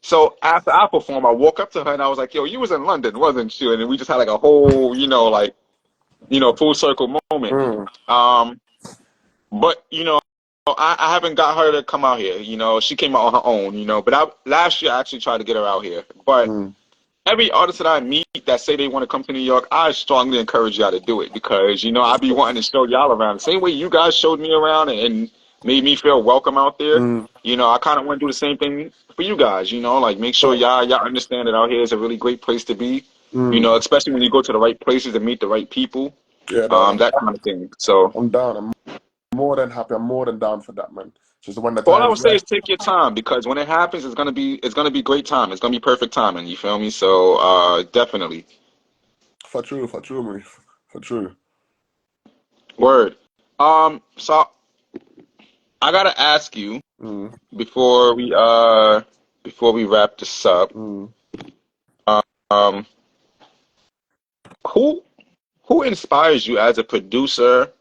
So after I performed, I walk up to her and I was like, yo, you was in London, wasn't you? And then we just had like a whole, full circle moment. But I haven't got her to come out here. She came out on her own. But last year I actually tried to get her out here. But every artist that I meet that say they want to come to New York, I strongly encourage y'all to do it because I be wanting to show y'all around the same way you guys showed me around and made me feel welcome out there. I kind of want to do the same thing for you guys. Like make sure y'all understand that out here is a really great place to be. Especially when you go to the right places and meet the right people. Yeah, no, That kind of thing. So I'm down. I'm more than happy. I'm more than down for that, man. Just when the all I time's would say right. is take your time because when it happens, it's gonna be great time. It's gonna be perfect timing. You feel me? So definitely. For true, Marie. For true. Word. So I gotta ask you before we wrap this up. Um, who inspires you as a producer?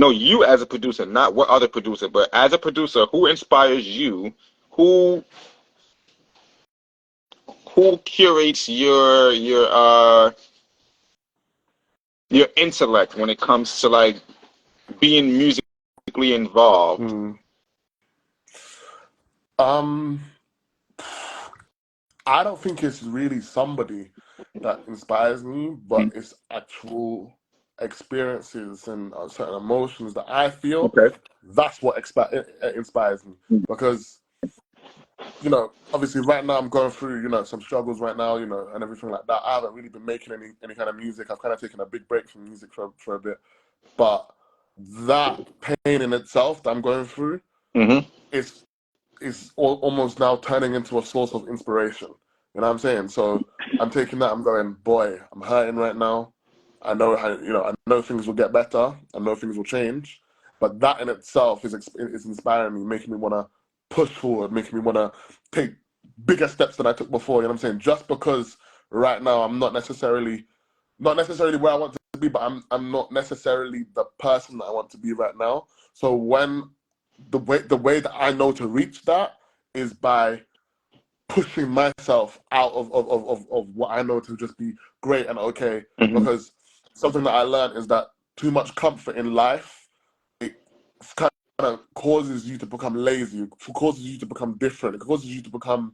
No, you as a producer, not what other producer, but as a producer, who inspires you? Who curates your intellect when it comes to like being musically involved? I don't think it's really somebody that inspires me, but it's actual experiences and certain emotions that I feel. Okay. That's what inspires me because obviously right now I'm going through some struggles right now, and everything like that. I haven't really been making any kind of music. I've kind of taken a big break from music for a bit, but that pain in itself that I'm going through is almost now turning into a source of inspiration. You know what I'm saying? So I'm taking that. I'm going, boy, I'm hurting right now. I know how, I know things will get better. I know things will change. But that in itself is inspiring me, making me want to push forward, making me want to take bigger steps than I took before. You know what I'm saying? Just because right now I'm not necessarily where I want to be, but I'm not necessarily the person that I want to be right now. So when the way that I know to reach that is by pushing myself out of what I know to just be great and okay. Because something that I learned is that too much comfort in life, it kind of causes you to become lazy, it causes you to become different, it causes you to become,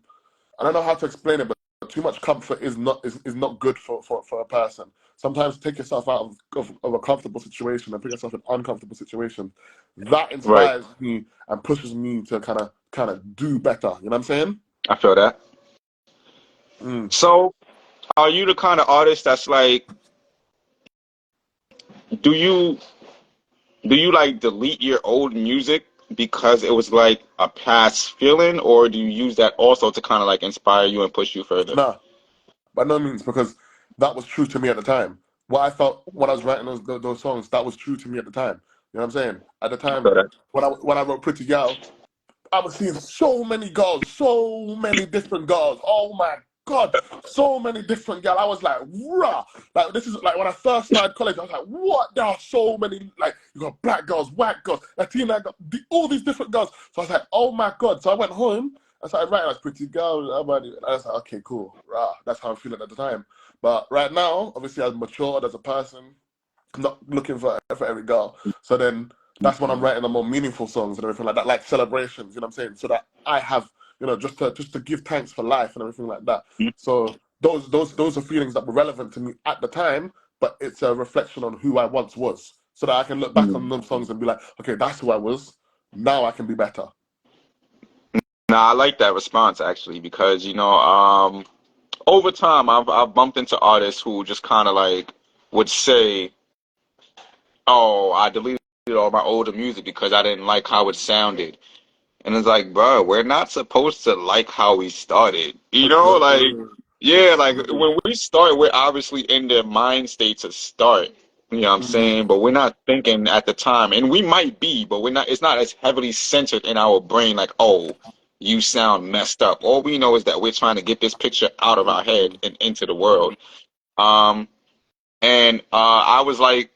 I don't know how to explain it, but too much comfort is not good for a person. Sometimes take yourself out of a comfortable situation and put yourself in an uncomfortable situation. That Right. inspires me and pushes me to kind of do better. You know what I'm saying? I feel that. So, are you the kind of artist that's like, do you like delete your old music because it was like a past feeling, or do you use that also to kind of like inspire you and push you further? Nah, by no means, because that was true to me at the time. What I felt when I was writing those songs, that was true to me at the time. You know what I'm saying? At the I time, feel that. when I wrote Pretty Gal, I was seeing so many girls, so many different girls. Oh my God, so many different girls. I was like, rah. Like, this is like when I first started college, I was like, what? There are so many, like, You got black girls, white girls, Latina girls, all these different girls. So I was like, oh my God. So I went home. I started writing like pretty girl. And I was like, okay, cool. Rah. That's how I'm feeling at the time. But right now, obviously, I've matured as a person. I'm not looking for every girl. So then that's when I'm writing the more meaningful songs and everything like that, like celebrations, you know what I'm saying? So that I have, just to give thanks for life and everything like that. So those are feelings that were relevant to me at the time, but it's a reflection on who I once was. So that I can look back on those songs and be like, okay, that's who I was. Now I can be better. Nah, I like that response actually because over time I've bumped into artists who just kind of like would say, "Oh, I deleted all my older music because I didn't like how it sounded." And it's like, bro, we're not supposed to like how we started. Like, yeah, like when we start, we're obviously in the mind state to start. You know what I'm saying? But we're not thinking at the time. And we might be, but we're not, it's not as heavily centered in our brain like, oh, you sound messed up. All we know is that we're trying to get this picture out of our head and into the world. I was like,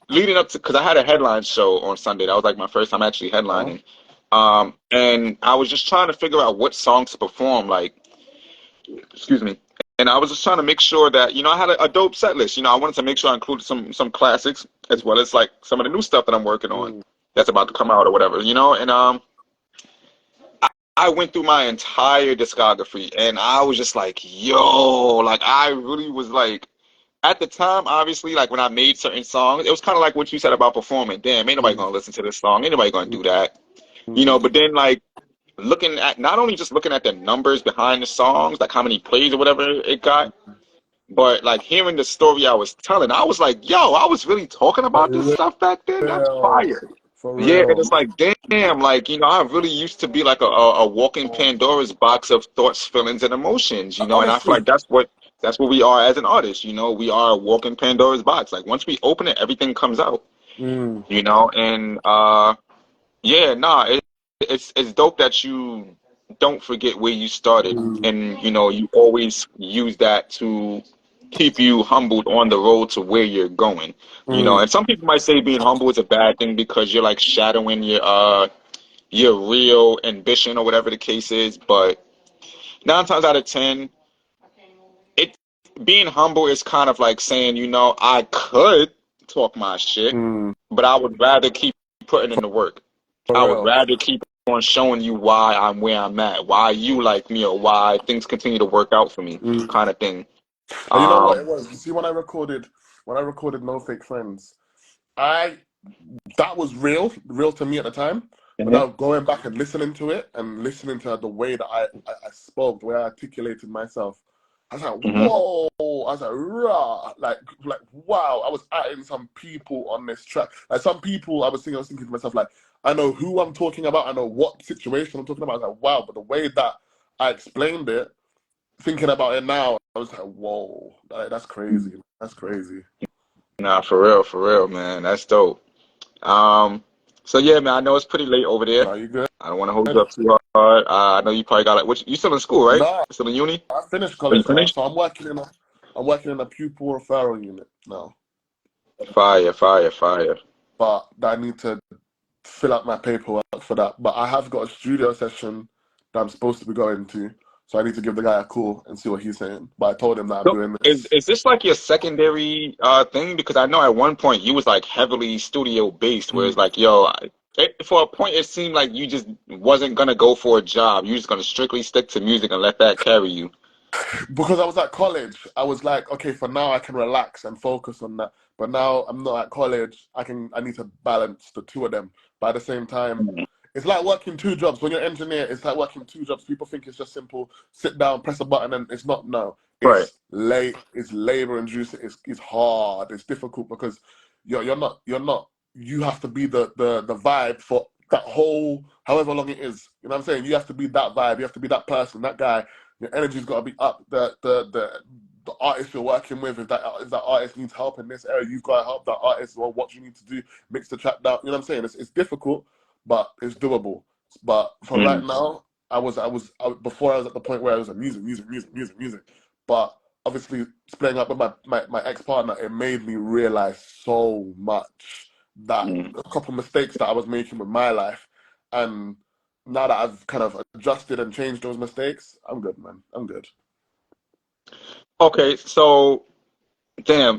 leading up to, because I had a headline show on Sunday. That was like my first time actually headlining. And I was just trying to figure out what songs to perform, like, excuse me. And I was just trying to make sure that, I had a dope set list. I wanted to make sure I included some classics as well as like some of the new stuff that I'm working on that's about to come out or whatever, And I went through my entire discography and I was just like, yo, like I really was like, at the time, obviously, like when I made certain songs, it was kind of like what you said about performing. Damn, ain't nobody gonna listen to this song. Ain't nobody gonna do that. But then like looking at, not only just looking at the numbers behind the songs, like how many plays or whatever it got, but like hearing the story I was telling, I was like, yo, I was really talking about this stuff back then. That's fire. For Yeah, and real. it's like, damn, like, I really used to be like a walking Pandora's box of thoughts, feelings, and emotions, and I feel like Honestly. that's what we are as an artist, we are a walking Pandora's box. Like once we open it, everything comes out, and yeah, nah, it's dope that you don't forget where you started, and you always use that to keep you humbled on the road to where you're going. And some people might say being humble is a bad thing because you're like shadowing your real ambition or whatever the case is. But 9 times out of 10, it being humble is kind of like saying, I could talk my shit, but I would rather keep putting in the work. For I would real. rather keep on showing you why I'm where I'm at, why you like me, or why things continue to work out for me, kind of thing. And you know what it was? You see, when I recorded No Fake Friends, that was real to me at the time. But now going back and listening to it and listening to the way that I spoke, the way I articulated myself, I was like, whoa! I was like, rah! Like wow! I was adding some people on this track. Like some people, I was thinking to myself, like, I know who I'm talking about. I know what situation I'm talking about. I was like, wow! But the way that I explained it, thinking about it now, I was like, whoa! That's crazy. That's crazy. Nah, for real, man. That's dope. So yeah, man, I know it's pretty late over there. Are you good? I don't want to hold you up too hard. I know you probably got like, you still in school, right? No, Still in uni? I finished Are you college now, finished? so I'm working in a pupil referral unit now. Fire, fire, fire. But I need to fill out my paperwork for that. But I have got a studio session that I'm supposed to be going to, so I need to give the guy a call and see what he's saying. But I told him that I'm So doing is this. is this like your secondary thing? Because I know at one point you was like heavily studio based, where it's like, yo, for a point it seemed like you just wasn't gonna go for a job. You just gonna strictly stick to music and let that carry you. Because I was at college, I was like, okay, for now I can relax and focus on that. But now I'm not at college. I need to balance the two of them. But at the same time, it's like working two jobs. When you're an engineer, it's like working two jobs. People think it's just simple, sit down, press a button, and it's not. No, Right. it's labor inducing. It's hard. It's difficult because you're not. You have to be the vibe for that whole however long it is. You know what I'm saying? You have to be that vibe. You have to be that person, that guy. Your energy's got to be up. The artist you're working with, if that artist needs help in this area, you've got to help that artist. Or what you need to do, mix the track down. You know what I'm saying? It's difficult, but it's doable. But for right now, before I was at the point where I was like music. But obviously, splitting up with my ex partner, it made me realize so much. that a couple mistakes that I was making with my life, and now that I've kind of adjusted and changed those mistakes, I'm good, man. I'm good. Okay, so damn.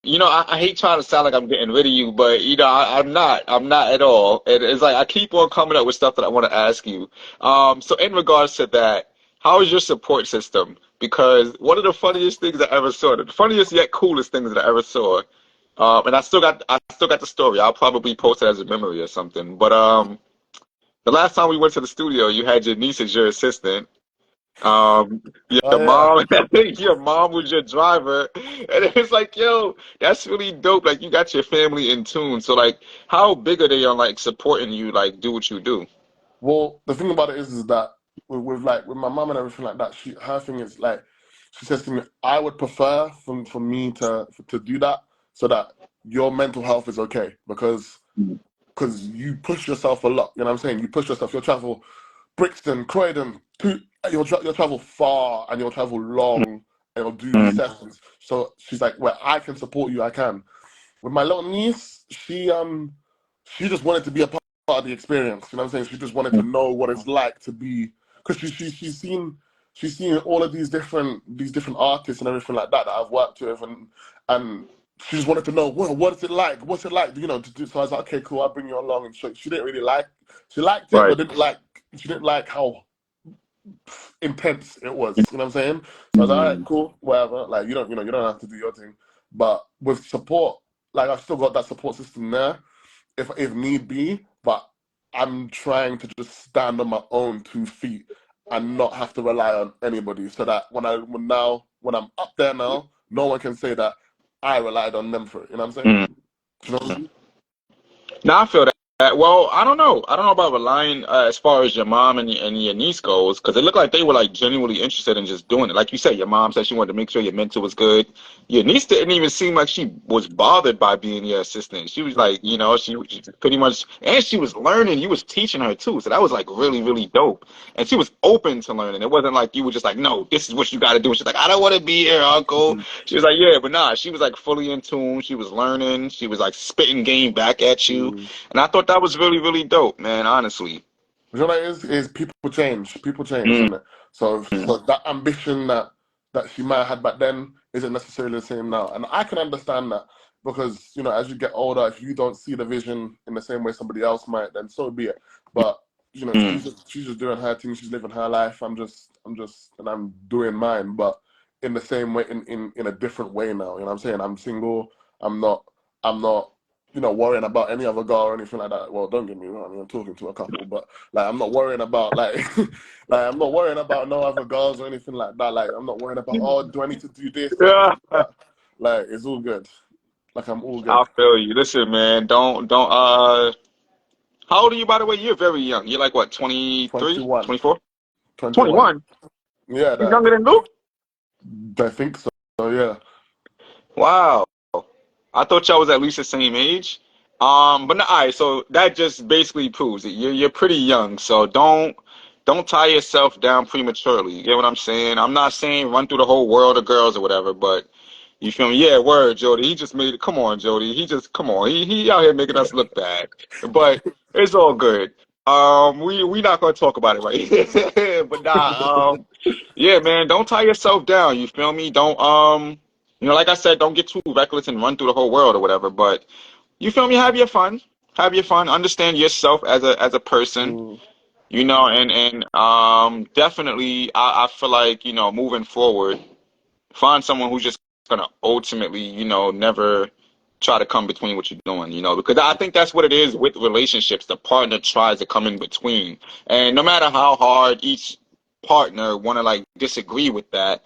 I hate trying to sound like I'm getting rid of you, but I'm not. I'm not at all. And it's like I keep on coming up with stuff that I want to ask you. So in regards to that, how is your support system? Because one of the funniest things I ever saw, the funniest yet coolest things that I ever saw, and I still got the story. I'll probably post it as a memory or something. But the last time we went to the studio, you had your niece as your assistant. Oh Your yeah. mom, I think your mom was your driver, and it's like, yo, that's really dope. Like, you got your family in tune. So, like, how big are they on like supporting you, like, do what you do? Well, the thing about it is that with my mum and everything like that, her thing is like she says to me, I would prefer for me to do that so that your mental health is okay because you push yourself a lot. You know what I'm saying? You push yourself. You'll travel Brixton, Croydon, you'll travel far and you'll travel long and you'll do these Mm, sessions. So she's like, where I can support you, I can. With my little niece, she just wanted to be a part of the experience. You know what I'm saying? She just wanted to know what it's like to be, because she's seen all of these different artists and everything like that I've worked with, and she just wanted to know, well, what is it like? What's it like? To do. So I was like, okay, cool, I'll bring you along. And she didn't really she liked it, right. but she didn't like how intense it was. You know what I'm saying? So I was like, all right, Mm, cool, whatever. Like you don't have to do your thing, but with support, like I've still got that support system there if need be. But I'm trying to just stand on my own 2 feet and not have to rely on anybody, so that when I'm up there now, no one can say that I relied on them for it. You know what I'm saying? mm. You know what I mean? Now I feel that. Well, I don't know. I don't know about relying as far as your mom and your niece goes, because it looked like they were like genuinely interested in just doing it. Like you said, your mom said she wanted to make sure your mental was good. Your niece didn't even seem like she was bothered by being your assistant. She was like, she pretty much, and she was learning. You was teaching her too, so that was like really, really dope. And she was open to learning. It wasn't like you were just like, no, this is what you got to do. She's like, I don't want to be here, Uncle. She was like, yeah, but nah, she was like fully in tune. She was learning. She was like spitting game back at you. Mm. And I thought that was really, really dope, man, honestly. You know what it is people change. People change, Mm, isn't it? So that ambition that she might have had back then isn't necessarily the same now. And I can understand that because, as you get older, if you don't see the vision in the same way somebody else might, then so be it. But, mm, she's just doing her thing, she's living her life. And I'm doing mine, but in the same way, in a different way now. You know what I'm saying? I'm single. I'm not worrying about any other girl or anything like that. Well, don't get me wrong, I'm talking to a couple, but like I'm not worrying about like like I'm not worrying about no other girls or anything like that. Like I'm not worrying about, oh, do I need to do this? Do I need to yeah, do that? Like it's all good. Like I'm all I good. feel you. Listen, man, don't how old are you, by the way? You're very young. You're like what, 23, 21. 24, 21. 21? Yeah, You're that younger than Luke? I think so. So yeah. Wow. I thought y'all was at least the same age. But no, all right, so that just basically proves it. You're pretty young, so don't tie yourself down prematurely. You get what I'm saying? I'm not saying run through the whole world of girls or whatever, but you feel me? Yeah, word, Jody. He just made it. Come on, Jody. Come on. He out here making us look bad, but it's all good. We not gonna talk about it right here, but nah. Yeah, man. Don't tie yourself down. You feel me? Don't like I said, don't get too reckless and run through the whole world or whatever. But you feel me? Have your fun. Have your fun. Understand yourself as a person. Mm, And definitely, I feel like moving forward, find someone who's just gonna ultimately never try to come between what you're doing. Because I think that's what it is with relationships. The partner tries to come in between, and no matter how hard each partner want to like disagree with that,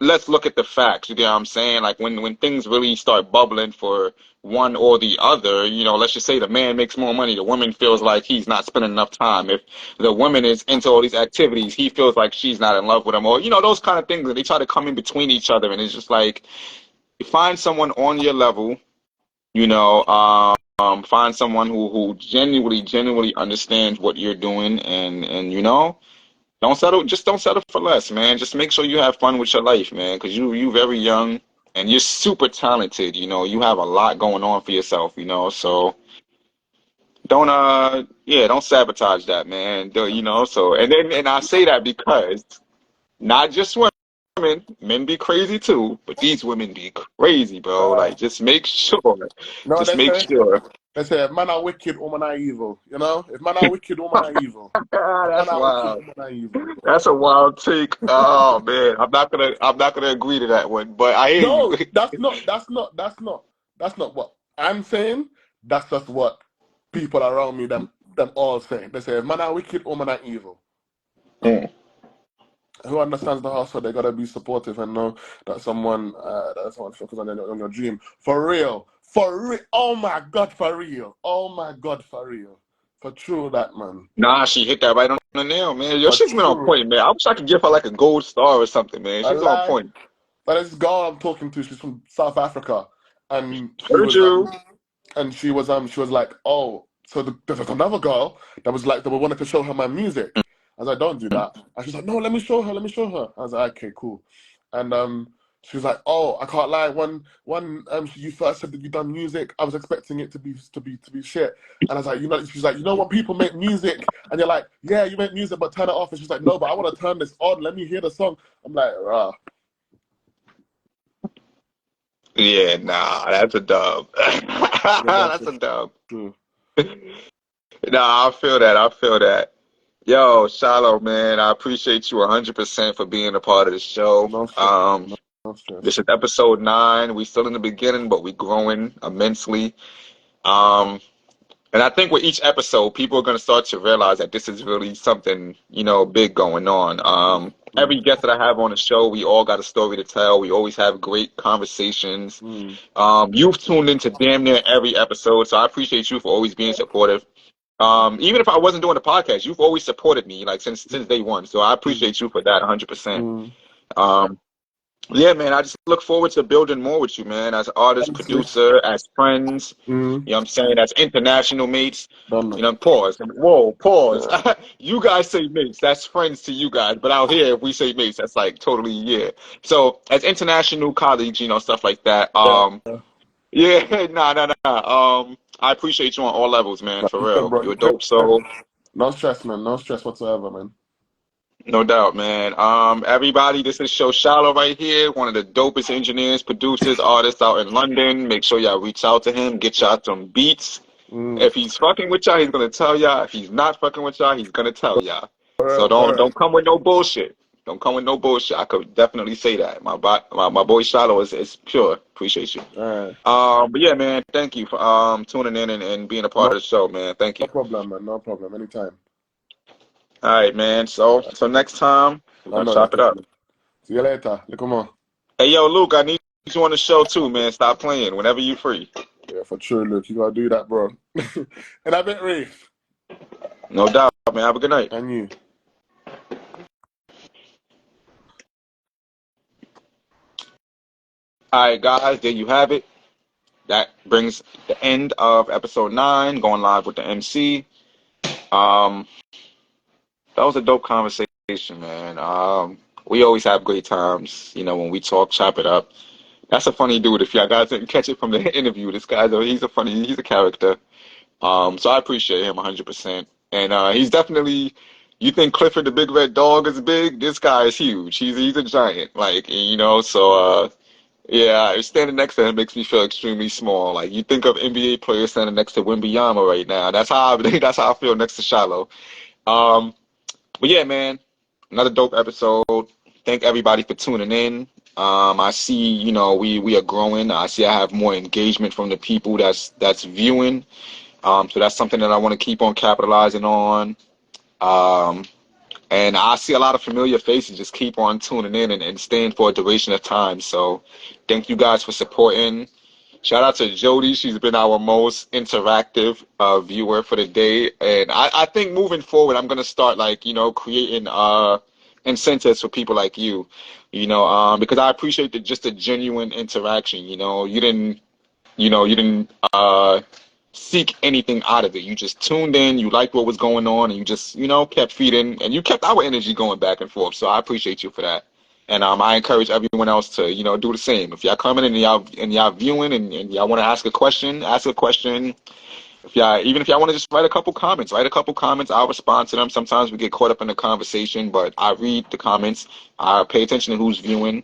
let's look at the facts. You get what I'm saying? Like when things really start bubbling for one or the other, let's just say the man makes more money, the woman feels like he's not spending enough time. If the woman is into all these activities, he feels like she's not in love with him, or those kind of things. And they try to come in between each other, and it's just like you find someone on your level. Find someone who genuinely understands what you're doing, and don't settle for less, man. Just make sure you have fun with your life, man, because you very young, and you're super talented. You know, you have a lot going on for yourself. You know, so don't sabotage that, man. You know, so and I say that because not just women, men be crazy too, but these women be crazy, bro. Uh, Like no, just make sure. they say, man are wicked, woman are evil. You know, if man are wicked, woman are evil. If man That's are wicked, wild. woman are evil. That's a wild take. Oh man, I'm not gonna agree to that one, but I hear you. No, that's not what I'm saying. That's just what people around me, them all saying. They say, if man are wicked, woman are evil. Mm. Who understands the hustle? They gotta be supportive and know that someone focus on your dream. For real. For real. Oh my God, for real. Oh my God, for real. For true that, man. Nah, she hit that right on the nail, man. Yo, For she's been on true. point, man. I wish I could give her like a gold star or something, man. I She's on lie. point. But this girl I'm talking to, she's from South Africa. And Heard you. she was like, oh, so there's another girl that was like, that wanted to show her my music. I was like, don't do that. And she's like, no, let me show her. I was like, okay, cool. And she was like, oh, I can't lie. When you first said that you done music, I was expecting it to be shit. And I was like, she's like, when people make music and you're like, yeah, you make music, but turn it off. And she's like, no, but I want to turn this on. Let me hear the song. I'm like, rah. Yeah, nah, that's a dub. Yeah, that's That's for a dub. true. Nah, I feel that. I feel that. Yo, Shiloh, man, I appreciate you 100% for being a part of the show. No stress. No stress. This is episode 9. We still in the beginning, but we growing immensely. Um, and I think with each episode, people are going to start to realize that this is really something, big going on. Mm, Every guest that I have on the show, we all got a story to tell. We always have great conversations. mm, You've tuned into damn near every episode, so I appreciate you for always being supportive. Even if I wasn't doing the podcast, you've always supported me, like since day one. So I mm, appreciate you for that 100%. mm. Um, yeah, man, I just look forward to building more with you, man, as an artist, Honestly. producer, as friends, Mm. you know what I'm saying, as international mates. Don't know. Pause. Whoa, pause. Yeah. You guys say mates, that's friends to you guys. But out here, if we say mates, that's like totally, yeah. So as international colleagues, stuff like that. Yeah. Yeah, nah. I appreciate you on all levels, man, But for you good, real. bro. You're You good. dope, so No stress, man. No stress whatsoever, man. no doubt, man. Everybody, this is ShoShiloh right here, one of the dopest engineers, producers, artists out in London. Make sure y'all reach out to him, get y'all some beats. Mm. If he's fucking with y'all, he's gonna tell y'all. If he's not fucking with y'all, he's gonna tell y'all. For So real, for real. don't come with no bullshit. Don't come with no bullshit. I could definitely say that. My boy Shiloh is pure. Appreciate you. Alright. But yeah, man, thank you for tuning in and being a part No, of the show, man. Thank no you. problem, man. No problem. Anytime. All right, man. So next time we're I gonna know chop that's it up. it. See you later. Look, come on. Hey, yo, Luke, I need you on the show too, man. Stop playing whenever you free. Yeah, for sure, Luke. You gotta do that, bro. And I bet Reef. No doubt, man. Have a good night. And you. All right, guys, there you have it. That brings the end of episode 9, going live with the MC. Um, that was a dope conversation, man. We always have great times, when we talk, chop it up. That's a funny dude. If y'all guys didn't catch it from the interview, he's a character. So I appreciate him 100%. And he's definitely, you think Clifford the Big Red Dog is big? This guy is huge. He's a giant, so yeah, standing next to him makes me feel extremely small. Like you think of NBA players standing next to Wembanyama right now. That's how I feel next to Shiloh. Um, but yeah, man, another dope episode. Thank everybody for tuning in. I see, we are growing. I have more engagement from the people that's viewing. So that's something that I want to keep on capitalizing on. Um, and I see a lot of familiar faces just keep on tuning in and staying for a duration of time. So thank you guys for supporting. Shout out to Jody. She's been our most interactive viewer for the day. And I think moving forward, I'm going to start creating incentives for people like you, because I appreciate just the genuine interaction. You didn't seek anything out of it. You just tuned in, you liked what was going on, and you just, kept feeding, and you kept our energy going back and forth. So I appreciate you for that. And I encourage everyone else to, do the same. If y'all coming and y'all viewing and y'all want to ask a question, ask a question. Even if y'all want to just write a couple comments, I'll respond to them. Sometimes we get caught up in the conversation, but I read the comments. I pay attention to who's viewing.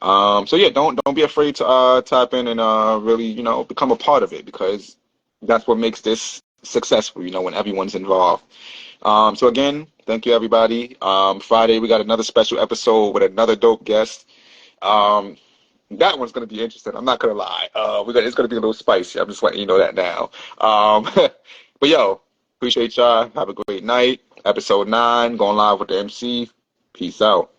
So yeah, don't be afraid to tap in and really, become a part of it, because that's what makes this successful, when everyone's involved. So again, thank you everybody. Friday we got another special episode with another dope guest. That one's gonna be interesting. I'm not gonna lie. It's gonna be a little spicy. I'm just letting you know that now. But yo, appreciate y'all. Have a great night. Episode 9, going live with the MC. Peace out.